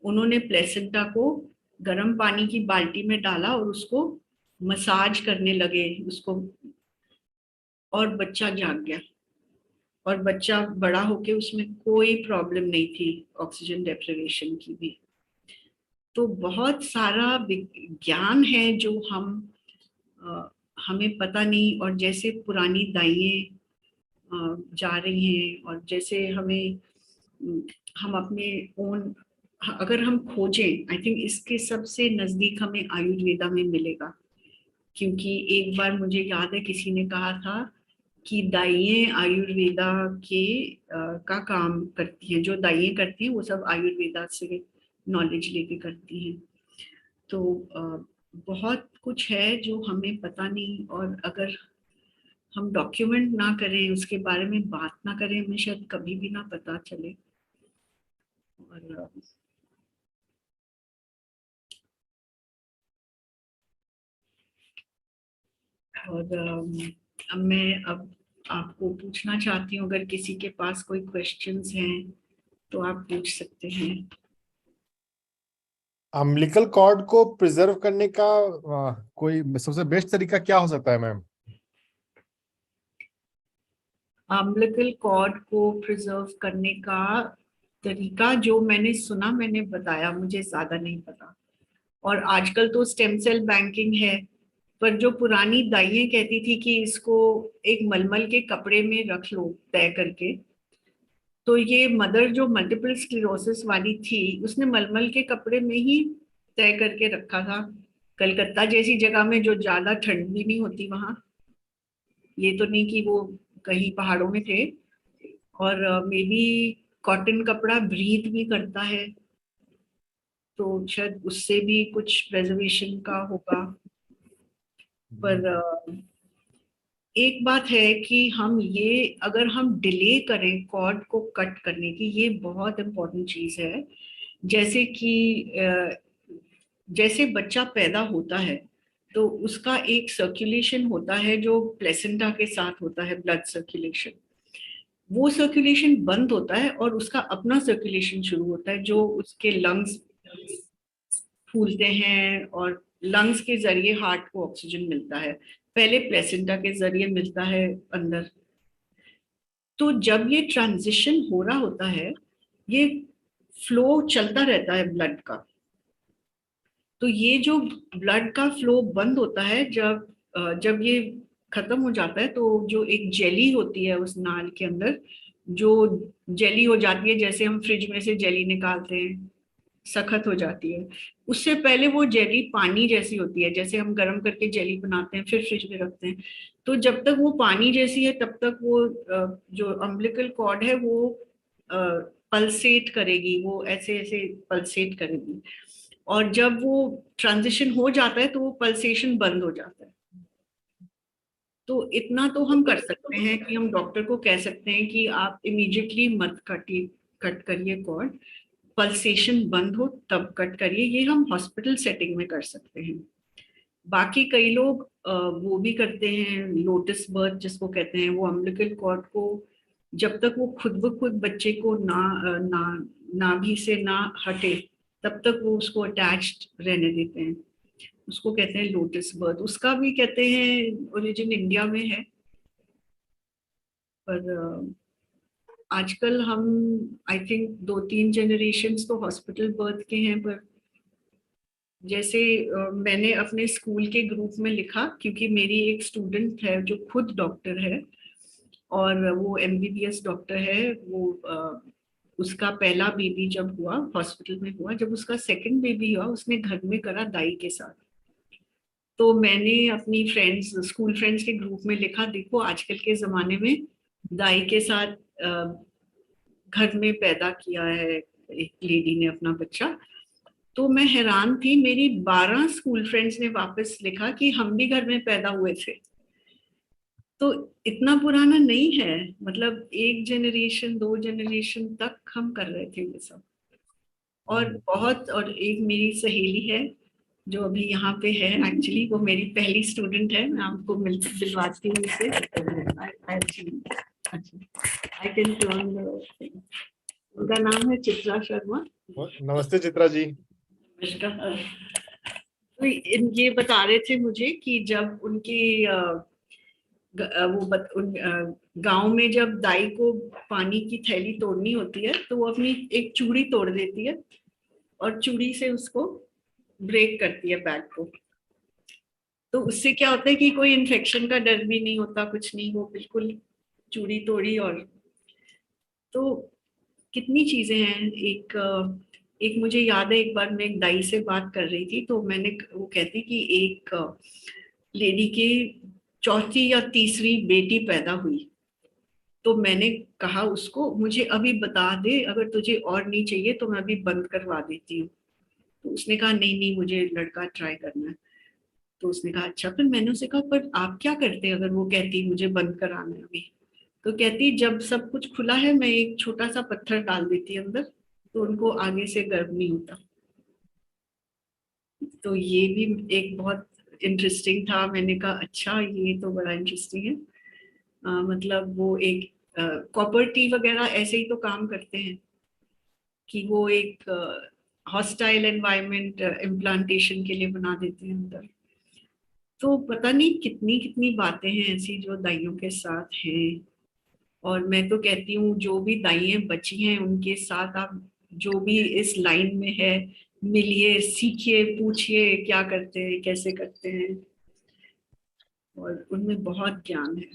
Speaker 1: उन्होंने प्लेसेंटा को गर्म पानी की बाल्टी में डाला और उसको मसाज करने लगे उसको, और बच्चा जाग गया, और बच्चा बड़ा होके उसमें कोई प्रॉब्लम नहीं थी ऑक्सीजन डेप्रिवेशन की भी। तो बहुत सारा ज्ञान है जो हमें पता नहीं, और जैसे पुरानी दाइयाँ जा रही हैं, और जैसे हम अपने ओन अगर हम खोजें, आई थिंक इसके सबसे नजदीक हमें आयुर्वेदा में मिलेगा। क्योंकि एक बार मुझे याद है किसी ने कहा था कि दाइयाँ आयुर्वेदा के का काम करती हैं, जो दाइयाँ करती हैं वो सब आयुर्वेदा से नॉलेज लेके करती हैं। तो बहुत कुछ है जो हमें पता नहीं, और अगर हम डॉक्यूमेंट ना करें, उसके बारे में बात ना करें, हमें शायद कभी भी ना पता चले। और मैं अब आपको पूछना चाहती हूँ, अगर किसी के पास कोई क्वेश्चंस हैं तो आप पूछ सकते हैं।
Speaker 2: अम्बिलिकल कॉर्ड को प्रिजर्व करने का कोई सबसे बेस्ट तरीका क्या हो सकता है मैम?
Speaker 1: अम्बिलिकल कॉर्ड को प्रिजर्व करने का तरीका जो मैंने सुना मैंने बताया, मुझे ज्यादा नहीं पता। और आजकल तो स्टेम सेल बैंकिंग है, पर जो पुरानी दाइयाँ कहती थी कि इसको एक मलमल के कपड़े में रख लो तय करके, तो ये मदर जो मल्टीपल स्क्लेरोसिस वाली थी उसने मलमल के कपड़े में ही तय करके रखा था, कलकत्ता जैसी जगह में जो ज्यादा ठंड भी नहीं होती वहां। ये तो नहीं कि वो कहीं पहाड़ों में थे। और मे बी कॉटन कपड़ा ब्रीथ भी करता है, तो शायद उससे भी कुछ प्रिजर्वेशन का होगा। पर एक बात है कि हम ये अगर हम डिले करें कॉर्ड को कट करने की, ये बहुत इम्पोर्टेंट चीज है। जैसे कि जैसे बच्चा पैदा होता है तो उसका एक सर्कुलेशन होता है जो प्लेसेंटा के साथ होता है, ब्लड सर्कुलेशन। वो सर्कुलेशन बंद होता है और उसका अपना सर्कुलेशन शुरू होता है, जो उसके लंग्स फूलते हैं और लंग्स के जरिए हार्ट को ऑक्सीजन मिलता है, पहले प्लेसेंटा के जरिए मिलता है अंदर। तो जब ये ट्रांजिशन हो रहा होता है, ये फ्लो चलता रहता है ब्लड का। तो ये जो ब्लड का फ्लो बंद होता है, जब ये खत्म हो जाता है, तो जो एक जेली होती है उस नाल के अंदर, जो जेली हो जाती है, जैसे हम फ्रिज में से जेली निकालते हैं सख्त हो जाती है, उससे पहले वो जेली पानी जैसी होती है, जैसे हम गर्म करके जेली बनाते हैं फिर फ्रिज में रखते हैं। तो जब तक वो पानी जैसी है तब तक वो जो अम्बिलिकल कॉर्ड है वो पल्सेट करेगी, वो ऐसे ऐसे पल्सेट करेगी। और जब वो ट्रांजिशन हो जाता है तो वो पल्सेशन बंद हो जाता है। तो इतना तो हम कर सकते हैं कि हम डॉक्टर को कह सकते हैं कि आप इमीडिएटली मत कट करिए कॉर्ड, पल्सेशन बंद हो तब कट करिए। ये हम हॉस्पिटल सेटिंग में कर सकते हैं। बाकी कई लोग वो भी करते हैं, लोटस बर्थ जिसको कहते हैं, वो अम्बिलिकल कॉर्ड को जब तक वो खुद ब खुद बच्चे को नाभि से ना हटे तब तक वो उसको अटैच्ड रहने देते हैं, उसको कहते हैं लोटस बर्थ। उसका भी कहते हैं ओरिजिन इंडिया में है, पर आजकल हम आई थिंक 2-3 जनरेशन्स तो हॉस्पिटल बर्थ के हैं। पर जैसे मैंने अपने स्कूल के ग्रुप में लिखा, क्योंकि मेरी एक स्टूडेंट है जो खुद डॉक्टर है और वो MBBS डॉक्टर है। वो उसका पहला बेबी जब हुआ हॉस्पिटल में हुआ, जब उसका सेकंड बेबी हुआ उसने घर में करा दाई के साथ। तो मैंने अपनी स्कूल फ्रेंड्स के ग्रुप में लिखा, देखो आजकल के जमाने में दाई के साथ घर में पैदा किया है एक लेडी ने अपना बच्चा। तो मैं हैरान थी, मेरी 12 स्कूल फ्रेंड्स ने वापस लिखा कि हम भी घर में पैदा हुए थे। तो इतना पुराना नहीं है, मतलब 1 जनरेशन 2 जनरेशन तक हम कर रहे थे ये सब। और एक मेरी सहेली है जो अभी यहाँ पे है, एक्चुअली वो मेरी पहली स्टूडेंट है, मैं आपको दिलवाती हूँ उसे। आई कैन टर्न उनका नाम है चित्रा शर्मा।
Speaker 2: नमस्ते चित्रा जी।
Speaker 1: नमस्कार। तो ये बता रहे थे मुझे कि जब उनकी गांव में जब दाई को पानी की थैली तोड़नी होती है तो वो अपनी एक चूड़ी तोड़ देती है और चूड़ी से उसको ब्रेक करती है बैग को। तो उससे क्या होता है कि कोई इन्फेक्शन का डर भी नहीं होता, कुछ नहीं, वो बिल्कुल चूड़ी तोड़ी। और तो कितनी चीजें हैं। एक मुझे याद है, एक बार मैं एक दाई से बात कर रही थी तो वो कहती कि एक लेडी की चौथी या तीसरी बेटी पैदा हुई, तो मैंने कहा उसको मुझे अभी बता दे, अगर तुझे और नहीं चाहिए तो मैं अभी बंद करवा देती हूँ। तो उसने कहा नहीं नहीं, मुझे लड़का ट्राई करना है। तो उसने कहा अच्छा। फिर मैंने उसे कहा पर आप क्या करते अगर वो कहती मुझे बंद कराना है अभी? तो कहती जब सब कुछ खुला है मैं एक छोटा सा पत्थर डाल देती अंदर, तो उनको आगे से गर्व नहीं होता। तो ये भी एक बहुत इंटरेस्टिंग था। मैंने कहा अच्छा, ये तो बड़ा इंटरेस्टिंग है। मतलब वो एक कॉपर टी वगैरह ऐसे ही तो काम करते हैं कि वो एक हॉस्टाइल एनवायरनमेंट इम्प्लांटेशन के लिए बना देते हैं अंदर। तो पता नहीं कितनी कितनी बातें हैं ऐसी जो दाइयों के साथ हैं। और मैं तो कहती हूँ जो भी दाइयां बची हैं उनके साथ आप जो भी इस लाइन में है मिलिए, सीखिए, पूछिए क्या करते हैं, कैसे करते हैं, और उनमें बहुत ज्ञान है।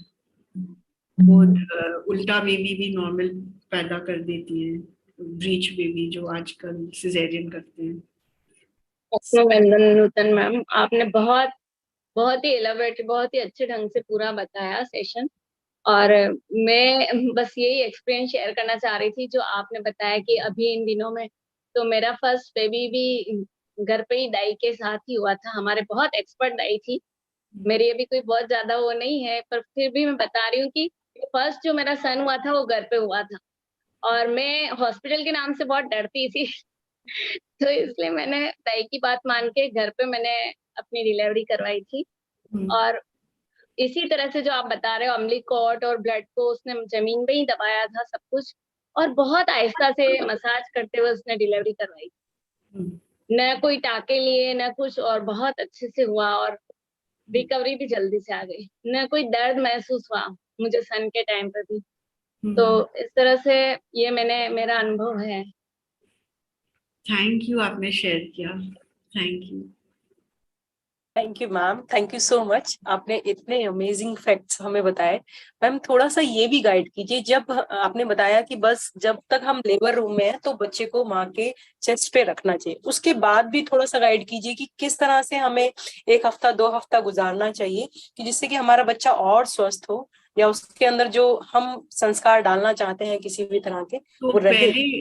Speaker 1: वो उल्टा बेबी भी नॉर्मल पैदा कर देती है, ब्रीच बेबी जो आजकल सिजेरियन करते हैं।
Speaker 5: वंदन नूतन मैम, आपने बहुत बहुत ही एलाबरेट, बहुत ही अच्छे ढंग से पूरा बताया सेशन। और मैं बस यही एक्सपीरियंस शेयर करना चाह रही थी जो आपने बताया कि अभी इन दिनों में तो मेरा फर्स्ट बेबी भी घर पे ही दाई के साथ ही हुआ था। हमारे बहुत एक्सपर्ट दाई थी, मेरी अभी कोई बहुत ज्यादा वो नहीं है, पर फिर भी मैं बता रही हूँ कि फर्स्ट जो मेरा सन हुआ था वो घर पे हुआ था और मैं हॉस्पिटल के नाम से बहुत डरती थी। तो इसलिए मैंने दाई की बात मान के घर पे मैंने अपनी डिलीवरी करवाई थी। और इसी तरह से जो आप बता रहे हो अमली कॉट और ब्लड को उसने जमीन पे ही दबाया था सब कुछ, और बहुत आहिस्ता से मसाज करते हुए उसने डिलीवरी करवाई, न कोई टाके लिए न कुछ, और बहुत अच्छे से हुआ और रिकवरी भी जल्दी से आ गई, न कोई दर्द महसूस हुआ मुझे सन के टाइम पर भी। तो इस तरह से ये मेरा अनुभव है।
Speaker 1: थैंक यू, आपने शेयर किया। Thank you.
Speaker 3: Thank you ma'am, thank you so much. आपने इतने अमेजिंग फैक्ट्स हमें बताए। मैम थोड़ा सा ये भी गाइड कीजिए, जब आपने बताया कि बस जब तक हम लेबर रूम में हैं तो बच्चे को माँ के चेस्ट पे रखना चाहिए, उसके बाद भी थोड़ा सा गाइड कीजिए कि किस तरह से हमें 1 हफ्ता 2 हफ्ता गुजारना चाहिए कि जिससे कि हमारा बच्चा और स्वस्थ हो, या उसके अंदर जो हम संस्कार डालना चाहते हैं किसी भी तरह के
Speaker 1: तो
Speaker 3: वो रहे।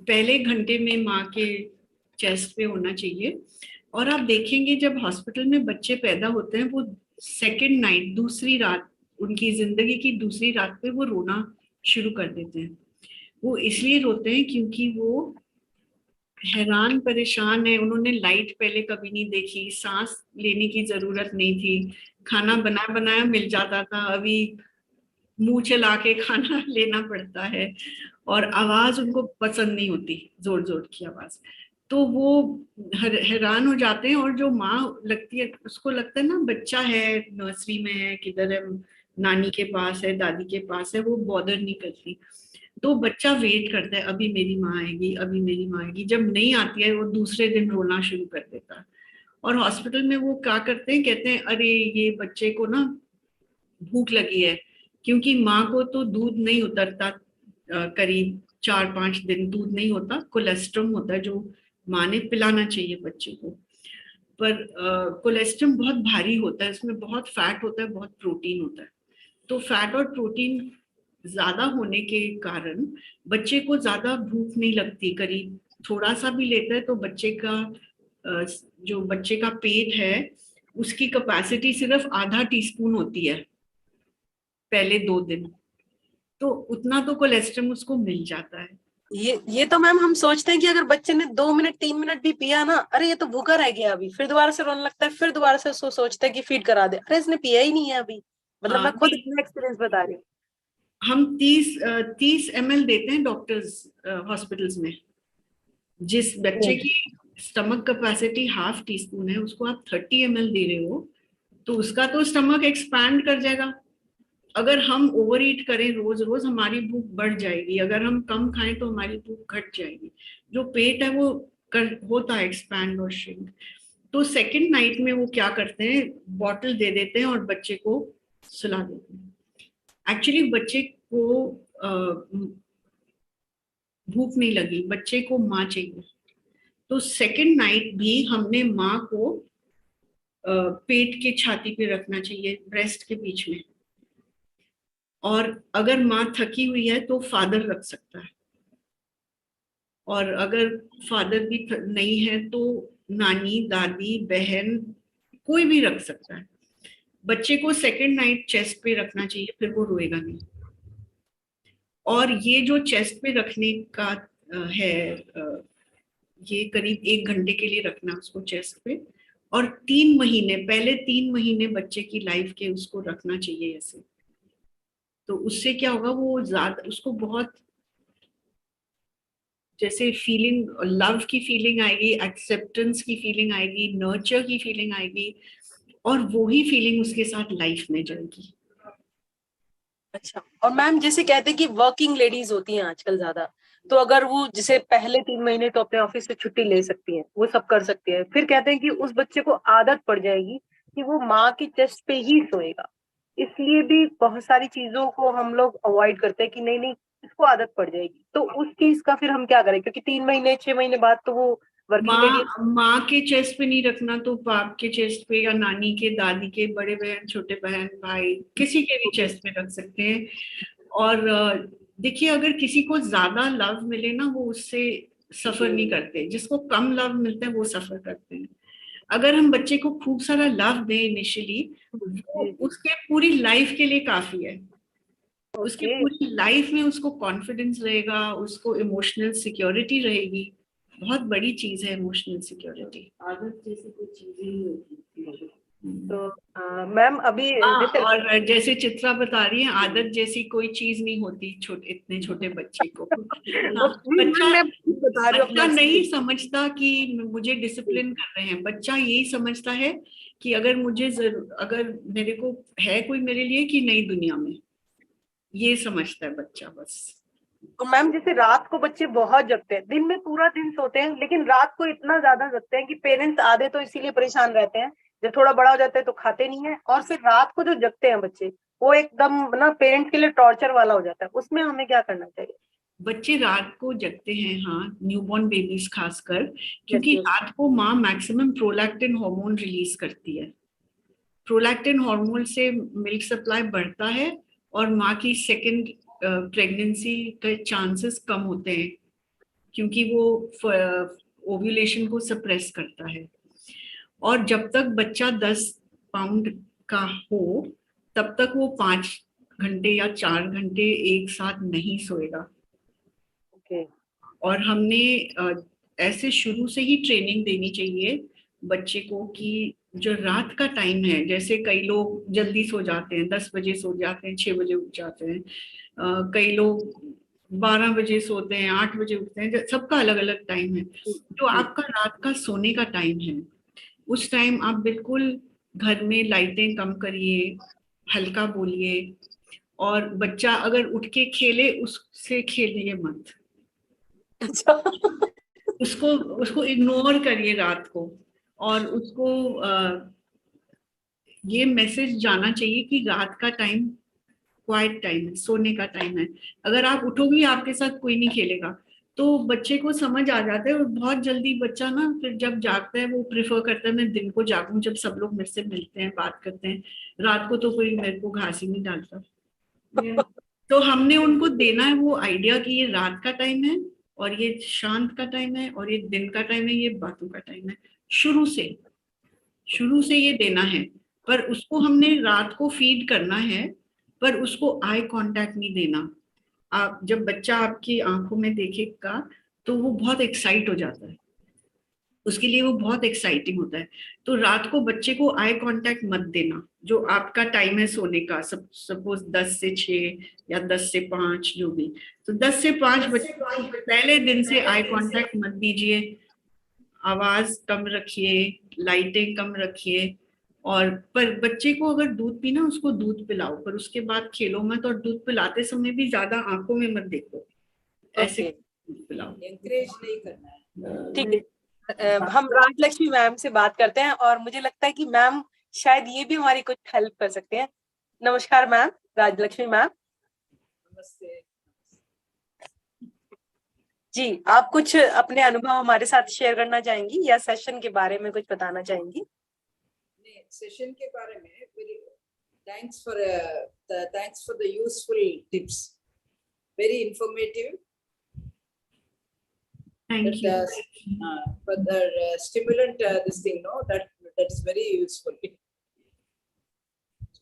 Speaker 1: पहले घंटे में माँ के चेस्ट पे होना चाहिए। और आप देखेंगे जब हॉस्पिटल में बच्चे पैदा होते हैं वो सेकेंड नाइट, दूसरी रात, उनकी जिंदगी की दूसरी रात पे वो रोना शुरू कर देते हैं। वो इसलिए रोते हैं क्योंकि वो हैरान परेशान है। उन्होंने लाइट पहले कभी नहीं देखी, सांस लेने की जरूरत नहीं थी, खाना बना बनाया मिल जाता था, अभी मुंह चला के खाना लेना पड़ता है, और आवाज उनको पसंद नहीं होती, जोर जोर की आवाज। तो वो हैरान हो जाते हैं। और जो माँ लगती है उसको लगता है ना बच्चा है, नर्सरी में है, किधर है, नानी के पास है, दादी के पास है, वो बॉदर नहीं करती। तो बच्चा वेट करता है अभी मेरी माँ आएगी, अभी मेरी माँ आएगी। जब नहीं आती है वो दूसरे दिन रोना शुरू कर देता है। और हॉस्पिटल में वो क्या करते हैं, कहते हैं अरे ये बच्चे को ना भूख लगी है, क्योंकि माँ को तो दूध नहीं उतरता, करीब 4-5 दिन दूध नहीं होता, कोलेस्ट्रम होता है जो माँ ने पिलाना चाहिए बच्चे को। पर कोलेस्ट्रम बहुत भारी होता है, इसमें बहुत फैट होता है, बहुत प्रोटीन होता है। तो फैट और प्रोटीन ज्यादा होने के कारण बच्चे को ज्यादा भूख नहीं लगती। करीब थोड़ा सा भी लेता है तो बच्चे का जो बच्चे का पेट है उसकी कैपेसिटी सिर्फ आधा टीस्पून होती है पहले 2 दिन। तो उतना तो कोलेस्ट्रम उसको मिल जाता है।
Speaker 3: ये तो मैम हम सोचते हैं कि अगर बच्चे ने 2 मिनट 3 मिनट भी पिया ना, अरे ये तो भूखा रह गया अभी, फिर दोबारा से रोने लगता है, फिर दोबारा से सोचता है कि फीड करा दे, अरे इसने पिया ही नहीं है अभी। मतलब मैं खुद अपना एक्सपीरियंस बता रही हूँ।
Speaker 1: हम 30 ml देते हैं डॉक्टर्स हॉस्पिटल्स में। जिस बच्चे की स्टमक कैपेसिटी ½ टीस्पून है उसको आप 30 ml दे रहे हो, तो उसका तो स्टमक एक्सपैंड कर जाएगा। अगर हम ओवर ईट करें रोज रोज हमारी भूख बढ़ जाएगी, अगर हम कम खाएं तो हमारी भूख घट जाएगी। जो पेट है वो होता है एक्सपैंड और श्रिंक। तो सेकंड नाइट में वो क्या करते हैं, बॉटल दे देते हैं और बच्चे को सुला देते हैं। एक्चुअली बच्चे को भूख नहीं लगी, बच्चे को माँ चाहिए। तो सेकंड नाइट भी हमने माँ को पेट के छाती पे रखना चाहिए, ब्रेस्ट के बीच में। और अगर माँ थकी हुई है तो फादर रख सकता है, और अगर फादर भी नहीं है तो नानी, दादी, बहन कोई भी रख सकता है। बच्चे को सेकंड नाइट चेस्ट पे रखना चाहिए, फिर वो रोएगा नहीं। और ये जो चेस्ट पे रखने का है, ये करीब 1 घंटे के लिए रखना उसको चेस्ट पे, और 3 महीने, पहले 3 महीने बच्चे की लाइफ के उसको रखना चाहिए ऐसे। तो उससे क्या होगा, वो ज्यादा उसको बहुत जैसे फीलिंग, लव की फीलिंग आएगी, एक्सेप्टेंस की फीलिंग आएगी, नर्चर की फीलिंग आएगी, और वो ही फीलिंग उसके साथ लाइफ में जाएगी।
Speaker 3: अच्छा, और मैम जैसे कहते हैं कि वर्किंग लेडीज होती हैं आजकल ज्यादा, तो अगर वो जैसे पहले 3 महीने तो अपने ऑफिस से छुट्टी ले सकती हैं, वो सब कर सकती हैं, फिर कहते हैं कि उस बच्चे को आदत पड़ जाएगी कि वो माँ की चेस्ट पे ही सोएगा, इसलिए भी बहुत सारी चीजों को हम लोग अवॉइड करते हैं कि नहीं नहीं इसको आदत पड़ जाएगी। तो उस चीज का फिर हम क्या करें, क्योंकि 3 महीने 6 महीने बाद तो वो वर्किंग लेडी।
Speaker 1: माँ के चेस्ट पे नहीं रखना तो बाप के चेस्ट पे, या नानी के, दादी के, बड़े बहन, छोटे बहन, भाई, किसी के भी चेस्ट पे रख सकते हैं। और देखिए, अगर किसी को ज्यादा लव मिले ना, वो उससे सफर नहीं करते। जिसको कम लव मिलता है वो सफर करते हैं। अगर हम बच्चे को खूब सारा लव दें इनिशियली, उसके पूरी लाइफ के लिए काफी है। उसकी पूरी लाइफ में उसको कॉन्फिडेंस रहेगा, उसको इमोशनल सिक्योरिटी रहेगी। बहुत बड़ी चीज है इमोशनल सिक्योरिटी। आदत जैसी कोई चीज ही होती।
Speaker 3: तो मैम अभी जैसे
Speaker 1: और जैसे चित्रा बता रही है, आदत जैसी कोई चीज नहीं होती इतने छोटे बच्चे को। बच्चा नहीं समझता कि मुझे डिसिप्लिन कर रहे हैं। बच्चा यही समझता है कि अगर अगर मेरे को है कोई मेरे लिए कि नई दुनिया में, ये समझता है बच्चा बस।
Speaker 3: तो मैम जैसे रात को बच्चे बहुत जगते हैं, दिन में पूरा दिन सोते हैं, लेकिन रात को इतना ज्यादा जगते हैं कि पेरेंट्स आधे तो इसीलिए परेशान रहते हैं, जब थोड़ा बड़ा हो जाता है तो खाते नहीं है, और फिर रात को जो जगते हैं बच्चे, वो एकदम ना पेरेंट्स के लिए टॉर्चर वाला हो जाता है। उसमें हमें क्या करना चाहिए?
Speaker 1: बच्चे रात को जगते हैं, हाँ, न्यूबॉर्न बेबीज खासकर, क्योंकि रात को माँ मैक्सिमम प्रोलैक्टिन हार्मोन रिलीज करती है। प्रोलैक्टिन हार्मोन से मिल्क सप्लाई बढ़ता है और माँ की सेकंड प्रेगनेंसी के चांसेस कम होते हैं, क्योंकि वो ओव्यूलेशन को सप्रेस करता है। और जब तक बच्चा 10 पाउंड का हो, तब तक वो 5 घंटे या 4 घंटे एक साथ नहीं सोएगा। और हमने ऐसे शुरू से ही ट्रेनिंग देनी चाहिए बच्चे को कि जो रात का टाइम है, जैसे कई लोग जल्दी सो जाते हैं, 10 बजे सो जाते हैं, 6 बजे उठ जाते हैं, कई लोग 12 बजे सोते हैं, 8 बजे उठते हैं, सबका अलग अलग टाइम है। जो आपका रात का सोने का टाइम है, उस टाइम आप बिल्कुल घर में लाइटें कम करिए, हल्का बोलिए, और बच्चा अगर उठ के खेले उससे खेलिए मत। उसको इग्नोर करिए रात को, और उसको ये मैसेज जाना चाहिए कि रात का टाइम क्वाइट टाइम है, सोने का टाइम है। अगर आप उठोगे आपके साथ कोई नहीं खेलेगा, तो बच्चे को समझ आ जाता है, और बहुत जल्दी बच्चा ना फिर जब जागता है वो प्रेफर करता है मैं दिन को जागूं, जब सब लोग मेरे से मिलते हैं, बात करते हैं। रात को तो कोई मेरे को घास ही नहीं डालता। तो हमने उनको देना है वो आइडिया कि ये रात का टाइम है, और ये शांत का टाइम है, और ये दिन का टाइम है, ये बातों का टाइम है। शुरू से ये देना है। पर उसको हमने रात को फीड करना है, पर उसको आई कांटेक्ट नहीं देना। आप जब बच्चा आपकी आंखों में देखेगा तो वो बहुत एक्साइट हो जाता है, उसके लिए वो बहुत एक्साइटिंग होता है। तो रात को बच्चे को आई कांटेक्ट मत देना, जो आपका टाइम है सोने का, सपोज 10 से 6 या 10 से 5 जो भी, तो 10 से 5 बच्चे पहले दिन से आई कांटेक्ट मत दीजिए, आवाज कम रखिए, लाइटें कम रखिए। और पर बच्चे को अगर दूध पीना, उसको दूध पिलाओ, पर उसके बाद खेलो मत, और दूध पिलाते समय भी ज्यादा आंखों में मत देखो, ऐसे
Speaker 3: Okay.
Speaker 1: दूध पिलाओ।
Speaker 4: एंकरेज नहीं करना है।
Speaker 3: ठीक है। हम राजलक्ष्मी मैम से बात करते हैं और मुझे लगता है कि मैम शायद ये भी हमारी कुछ हेल्प कर सकते हैं। नमस्कार मैम, राजलक्ष्मी मैम
Speaker 4: नमस्ते।
Speaker 3: जी, आप कुछ अपने अनुभव हमारे साथ शेयर करना चाहेंगी या सेशन के बारे में कुछ बताना चाहेंगी?
Speaker 4: सेशन के बारे में thanks for the useful tips, very informative,
Speaker 1: thank you.
Speaker 4: for the stimulant this thing, no, that is very useful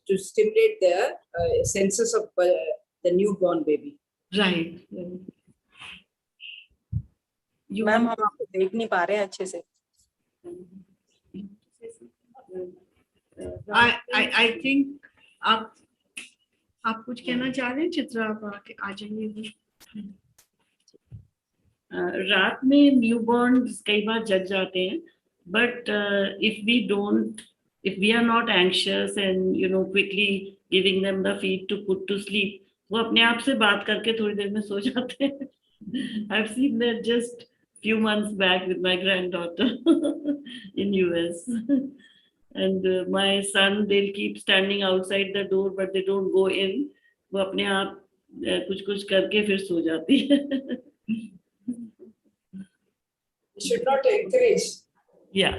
Speaker 4: to stimulate the senses of the newborn baby.
Speaker 1: Right.
Speaker 3: Ma'am हम आपको देख नहीं पा रहे हैं अच्छे से।
Speaker 1: आई थिंक आप कुछ कहना चाह रहे हैं चित्रा? आप आके आ जाइए।
Speaker 6: रात में न्यूबॉर्न कई बार जग जाते हैं, but if we are not anxious and quickly giving them the feed to put to sleep, वो अपने आप से बात करके थोड़ी देर में सो जाते हैं। I've seen that just few months back with my granddaughter in US. And my son, they'll keep standing outside the door, but they don't go in. वो अपने आप कुछ करके फिर सो जाती है।
Speaker 4: You should not encourage.
Speaker 6: Yeah.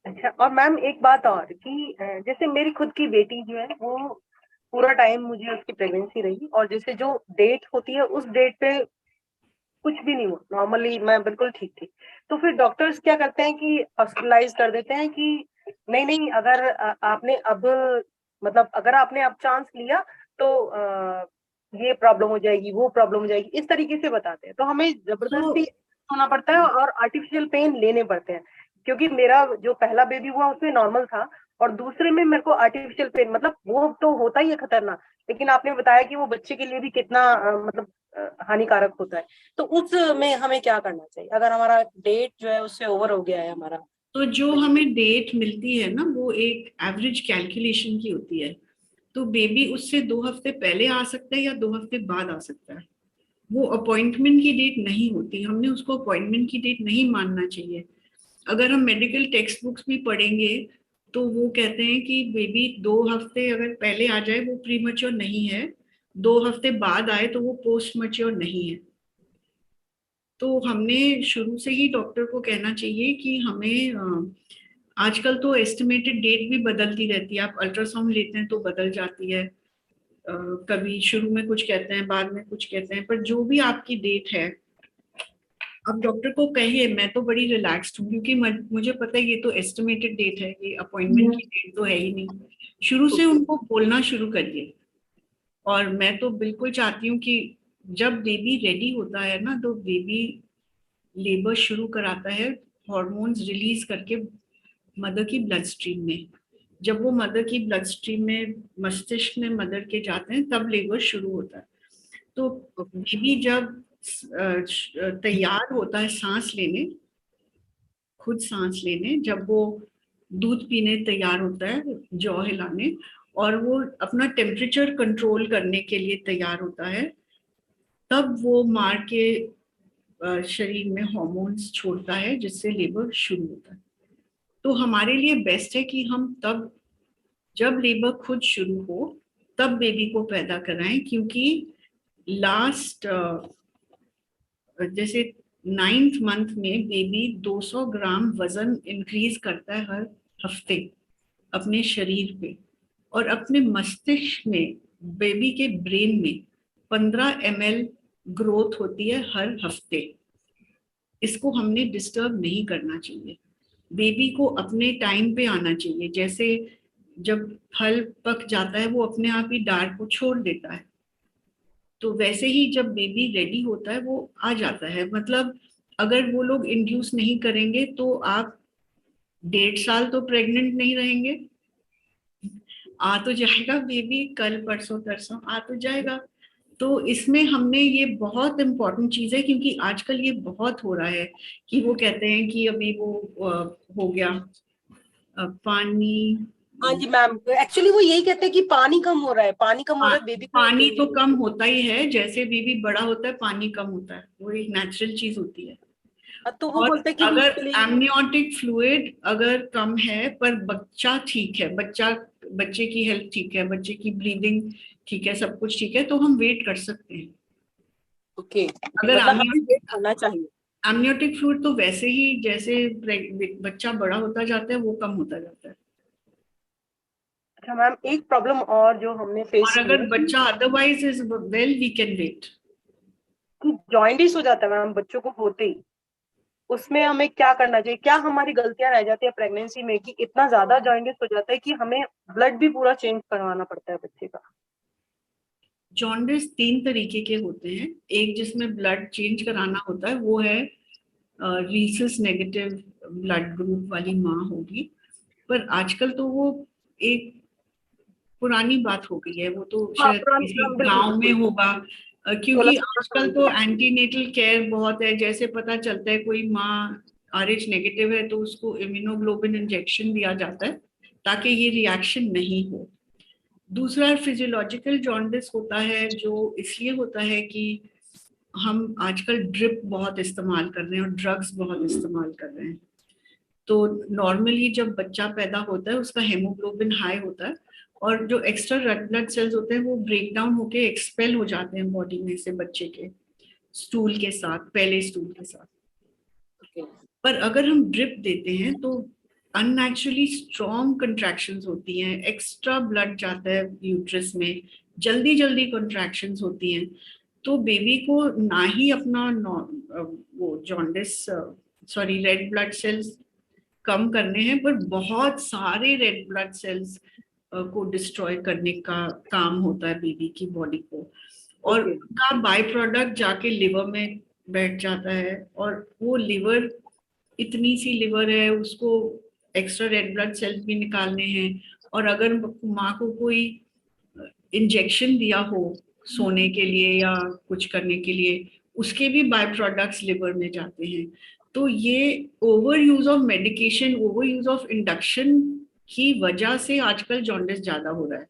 Speaker 3: अच्छा, और मैम एक बात और कि जैसे मेरी खुद की बेटी जो है वो पूरा टाइम मुझे उसकी प्रेगनेंसी रही, और जैसे जो डेट होती है उस डेट पे कुछ भी नहीं हुआ, नॉर्मली मैं बिल्कुल ठीक थी। तो फिर डॉक्टर्स क्या करते हैं कि हॉस्पिटलाइज कर देते हैं कि नहीं अगर आपने अब मतलब अगर आपने अब चांस लिया तो ये प्रॉब्लम हो जाएगी, वो प्रॉब्लम हो जाएगी, इस तरीके से बताते हैं। तो हमें जबरदस्ती होना पड़ता है और आर्टिफिशियल पेन लेने पड़ते हैं, क्योंकि मेरा जो पहला बेबी हुआ उसमें नॉर्मल था और दूसरे में मेरे को आर्टिफिशियल पेन, मतलब वो तो होता ही है खतरनाक, लेकिन आपने बताया कि वो बच्चे के लिए भी कितना मतलब हानिकारक होता है। तो उस में हमें क्या करना चाहिए अगर हमारा डेट जो है उससे ओवर हो गया है हमारा?
Speaker 1: तो जो हमें डेट मिलती है ना, वो एक एवरेज कैलकुलेशन की होती है। तो बेबी उससे 2 हफ्ते पहले आ सकता है या 2 हफ्ते बाद आ सकता है। वो अपॉइंटमेंट की डेट नहीं होती, हमने उसको अपॉइंटमेंट की डेट नहीं मानना चाहिए। अगर हम मेडिकल टेक्स्ट बुक्स भी पढ़ेंगे तो वो कहते हैं कि बेबी 2 हफ्ते अगर पहले आ जाए वो प्री मैच्योर नहीं है, 2 हफ्ते बाद आए तो वो पोस्ट मैच्योर नहीं है। तो हमने शुरू से ही डॉक्टर को कहना चाहिए कि हमें आजकल तो एस्टिमेटेड डेट भी बदलती रहती है, आप अल्ट्रासाउंड लेते हैं तो बदल जाती है, कभी शुरू में कुछ कहते हैं बाद में कुछ कहते हैं, पर जो भी आपकी डेट है अब डॉक्टर को कहिए। मैं तो बड़ी रिलैक्स्ड हूँ क्योंकि मुझे पता है ये तो एस्टिमेटेड डेट है, ये अपॉइंटमेंट की डेट तो है ही नहीं। शुरू से उनको बोलना शुरू करिए। और मैं तो बिल्कुल चाहती हूँ कि जब बेबी रेडी होता है ना, तो बेबी लेबर शुरू कराता है हॉर्मोन्स रिलीज करके मदर की ब्लड स्ट्रीम में। जब वो मदर की ब्लड स्ट्रीम में मस्तिष्क में मदर के जाते हैं तब लेबर शुरू होता है। तो बेबी जब तैयार होता है सांस लेने, खुद सांस लेने, जब वो दूध पीने तैयार होता है, जौ हिलाने, और वो अपना टेम्परेचर कंट्रोल करने के लिए तैयार होता है, तब वो माँ के शरीर में हार्मोन्स छोड़ता है जिससे लेबर शुरू होता है। तो हमारे लिए बेस्ट है कि हम तब जब लेबर खुद शुरू हो तब बेबी को पैदा कराएं, क्योंकि लास्ट जैसे 9th मंथ में बेबी 200 ग्राम वजन इंक्रीज करता है हर हफ्ते अपने शरीर पे, और अपने मस्तिष्क में बेबी के ब्रेन में 15 ml ग्रोथ होती है हर हफ्ते। इसको हमने डिस्टर्ब नहीं करना चाहिए। बेबी को अपने टाइम पे आना चाहिए। जैसे जब फल पक जाता है वो अपने आप ही डार्क को छोड़ देता है, तो वैसे ही जब बेबी रेडी होता है वो आ जाता है। मतलब अगर वो लोग इंड्यूस नहीं करेंगे तो आप 1.5 साल तो प्रेग्नेंट नहीं रहेंगे। आ तो जाएगा बेबी, कल परसों तरसों आ तो जाएगा। तो इसमें हमने ये बहुत इम्पोर्टेंट चीज है, क्योंकि आजकल ये बहुत हो रहा है कि वो कहते हैं कि अभी वो हो गया पानी।
Speaker 3: हाँ जी मैम, एक्चुअली वो यही कहते हैं कि पानी कम हो रहा है, पानी कम हो रहा है बेबी को।
Speaker 1: पानी तो कम होता ही है, जैसे बेबी बड़ा होता है पानी कम होता है, वो एक नेचुरल चीज होती है।
Speaker 3: तो वो
Speaker 1: और
Speaker 3: बोलते हैं कि
Speaker 1: अगर
Speaker 3: उसके लिए
Speaker 1: एमनियोटिक फ्लूइड अगर कम है पर बच्चा ठीक है, बच्चे की हेल्थ ठीक है, बच्चे की ब्रीदिंग ठीक है, सब कुछ ठीक है, तो हम वेट कर सकते हैं।
Speaker 3: ओके,
Speaker 1: अगर
Speaker 3: मतलब हमें वेट करना चाहिए।
Speaker 1: एमनियोटिक फ्लूइड तो वैसे ही जैसे बच्चा बड़ा होता जाता है वो कम होता जाता है।
Speaker 3: अच्छा मैम, एक प्रॉब्लम और जो हमने फेस
Speaker 1: और
Speaker 3: की
Speaker 1: अगर
Speaker 3: है
Speaker 1: बच्चा otherwise is well, we can wait.
Speaker 3: कि जॉइंटिस हो जाता है मैम बच्चों को होते ही, उसमें हमें क्या करना चाहिए? क्या हमारी गलतियां रह जाती है प्रेगनेंसी में कि इतना ज्यादा जॉइंटिस हो जाता है कि हमें ब्लड भी पूरा चेंज करवाना पड़ता है बच्चे का?
Speaker 1: जॉन्डिस 3 तरीके के होते हैं। एक जिसमें ब्लड चेंज कराना होता है वो है रीसस नेगेटिव ब्लड ग्रुप वाली माँ होगी, पर आजकल तो वो एक पुरानी बात हो गई है, वो तो
Speaker 3: हाँ,
Speaker 1: शायद
Speaker 3: पुरानी,
Speaker 1: किसी
Speaker 3: हाँ, बिल्कुल
Speaker 1: गांव में
Speaker 3: बिल्कुल।
Speaker 1: होगा। क्योंकि
Speaker 3: 16
Speaker 1: आजकल
Speaker 3: साल
Speaker 1: तो
Speaker 3: की।
Speaker 1: एंटीनेटल केयर बहुत है, जैसे पता चलता है कोई माँ RH नेगेटिव है तो उसको इम्यूनोग्लोबिन इंजेक्शन दिया जाता है ताकि ये रिएक्शन नहीं हो। दूसरा फिजियोलॉजिकल जॉन्डिस होता है, जो इसलिए होता है कि हम आजकल ड्रिप बहुत इस्तेमाल कर रहे हैं और ड्रग्स बहुत इस्तेमाल कर रहे हैं। तो नॉर्मली जब बच्चा पैदा होता है उसका हेमोग्लोबिन हाई होता है, और जो एक्स्ट्रा रेड ब्लड सेल्स होते हैं वो ब्रेक डाउन होके एक्सपेल हो जाते हैं बॉडी में से बच्चे के स्टूल के साथ, पहले स्टूल के साथ। पर अगर हम ड्रिप देते हैं तो अननेचुरली स्ट्रॉन्ग कंट्रैक्शंस होती हैं, एक्स्ट्रा ब्लड जाता है यूट्रस में, जल्दी जल्दी कंट्रैक्शंस होती हैं, तो बेबी को ना ही अपना वो jaundice sorry red blood cells कम करने हैं, पर बहुत सारे रेड ब्लड सेल्स को डिस्ट्रॉय करने का काम होता है बेबी की बॉडी को, और उनका बाय प्रोडक्ट जाके लिवर में बैठ जाता है, और वो लिवर इतनी सी लिवर है, उसको एक्स्ट्रा रेड ब्लड सेल्स भी निकालने हैं, और अगर माँ को कोई इंजेक्शन दिया हो सोने के लिए या कुछ करने के लिए, उसके भी बाय प्रोडक्ट्स लिवर में जाते हैं। तो ये over use of medication, over use of induction की वजह से आजकल जॉन्डिस ज्यादा हो रहा है।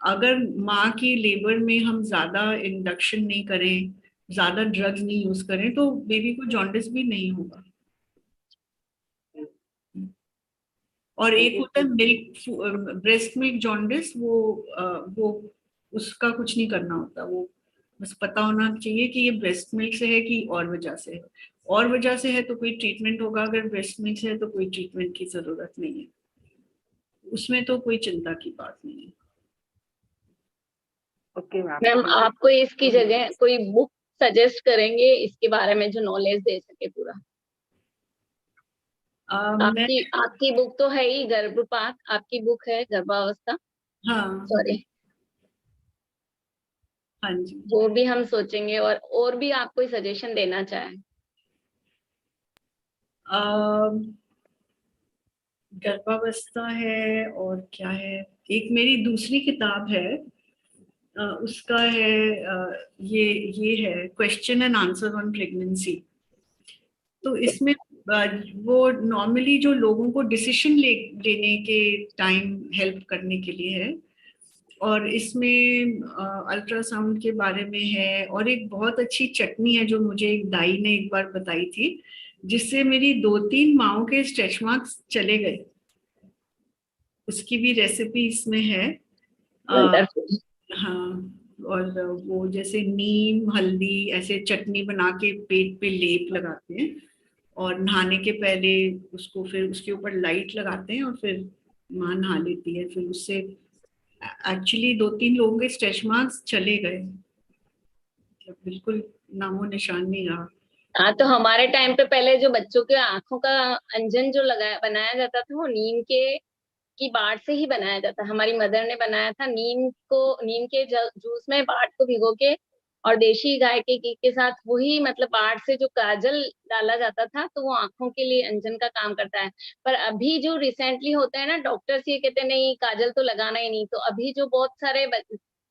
Speaker 1: अगर माँ की लेबर में हम ज्यादा इंडक्शन नहीं करें, ज्यादा ड्रग्स नहीं यूज करें, तो बेबी को जॉन्डिस भी नहीं होगा। और एक होता है मिल्क ब्रेस्ट मिल्क जॉन्डिस, वो उसका कुछ नहीं करना होता, वो बस पता होना चाहिए कि ये ब्रेस्ट मिल्क से है कि और वजह से है। और वजह से है तो कोई ट्रीटमेंट होगा, अगर ब्रेस्ट मिल्क से है तो कोई ट्रीटमेंट की जरूरत नहीं है, उसमें तो कोई चिंता की बात नहीं है।
Speaker 3: ओके
Speaker 5: मैम, आप कोई इसकी जगह कोई बुक सजेस्ट करेंगे इसके बारे में जो नॉलेज दे सके पूरा?
Speaker 1: मैं
Speaker 5: आपकी बुक तो है ही, गर्भपात आपकी बुक है, गर्भावस्था,
Speaker 1: हाँ
Speaker 5: सॉरी,
Speaker 1: हाँ जी,
Speaker 5: वो भी हम सोचेंगे। और भी आप कोई सजेशन देना चाहें?
Speaker 1: गर्भावस्था है और क्या है, एक मेरी दूसरी किताब है, उसका है ये है question and answer on pregnancy. तो इसमें वो नॉर्मली जो लोगों को डिसीजन लेने के टाइम हेल्प करने के लिए है, और इसमें अल्ट्रासाउंड के बारे में है, और एक बहुत अच्छी चटनी है जो मुझे एक दाई ने एक बार बताई थी, जिससे मेरी 2-3 माओं के स्ट्रेच मार्क्स चले गए, उसकी भी रेसिपी इसमें है।
Speaker 5: वंडरफुल।
Speaker 1: हाँ, और वो जैसे नीम हल्दी ऐसे चटनी बना के पेट पे लेप लगाते हैं, और नहाने के पहले उसको फिर उसके ऊपर लाइट लगाते हैं, और फिर माँ नहा लेती है, फिर उससे एक्चुअली 2-3 लोगों के स्ट्रेच मार्क्स चले गए, बिल्कुल नामो निशान नहीं रहा।
Speaker 5: हाँ, तो हमारे टाइम पे पहले जो बच्चों के आंखों का अंजन जो बनाया जाता था वो नीम के की बाट से ही बनाया जाता। हमारी मदर ने बनाया था, नीम के जूस में बाट को भिगो के और देशी गाय के घी के साथ वही मतलब बाहर से जो काजल डाला जाता था, तो वो आंखों के लिए अंजन का काम करता है। पर अभी जो रिसेंटली होता है ना, डॉक्टर्स ये कहते हैं नहीं काजल तो लगाना ही नहीं, तो अभी जो बहुत सारे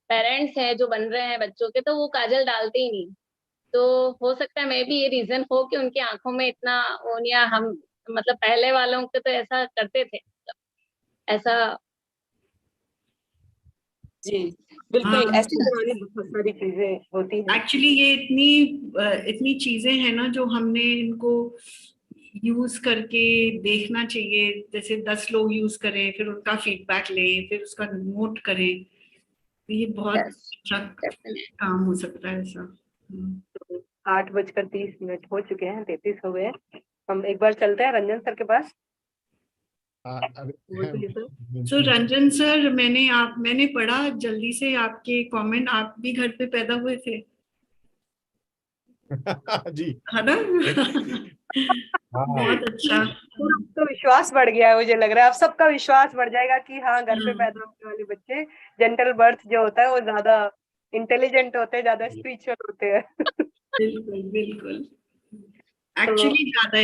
Speaker 5: पेरेंट्स हैं जो बन रहे हैं बच्चों के, तो वो काजल डालते ही नहीं। तो हो सकता है मे भी ये रीजन हो कि उनकी आंखों में इतना वो नहीं, हम मतलब पहले वालों के तो ऐसा करते थे, ऐसा।
Speaker 3: जी बिल्कुल,
Speaker 1: हाँ।
Speaker 3: ऐसी पुरानी बहुत सारी चीजें होती हैं।
Speaker 1: एक्चुअली ये इतनी चीजें हैं ना जो हमने इनको यूज करके देखना चाहिए। जैसे 10 लोग यूज करें, फिर उनका फीडबैक लें, फिर उसका नोट करें, तो ये बहुत अच्छा काम हो सकता है ऐसा।
Speaker 3: 8:30 हो चुके हैं, 33 हो गए हैं। हम एक बार चलते हैं रंजन सर के पास। बोलिए सर।
Speaker 1: सो रंजन सर, मैंने पढ़ा जल्दी से आपके कमेंट, आप भी घर पे पैदा हुए थे,
Speaker 2: जी
Speaker 1: है ना?
Speaker 2: हाँ
Speaker 1: बहुत अच्छा।
Speaker 3: तो विश्वास बढ़ गया है, मुझे लग रहा है अब सबका विश्वास बढ़ जाएगा कि हाँ घर पे पैदा होने वाले बच्चे जेंटल बर्थ जो होता है वो ज्यादा इंटेलिजेंट होते हैं, ज्यादा स्पिरिचुअल होते हैं।
Speaker 1: बिल्कुल बिल्कुल, एक्चुअली ज्यादा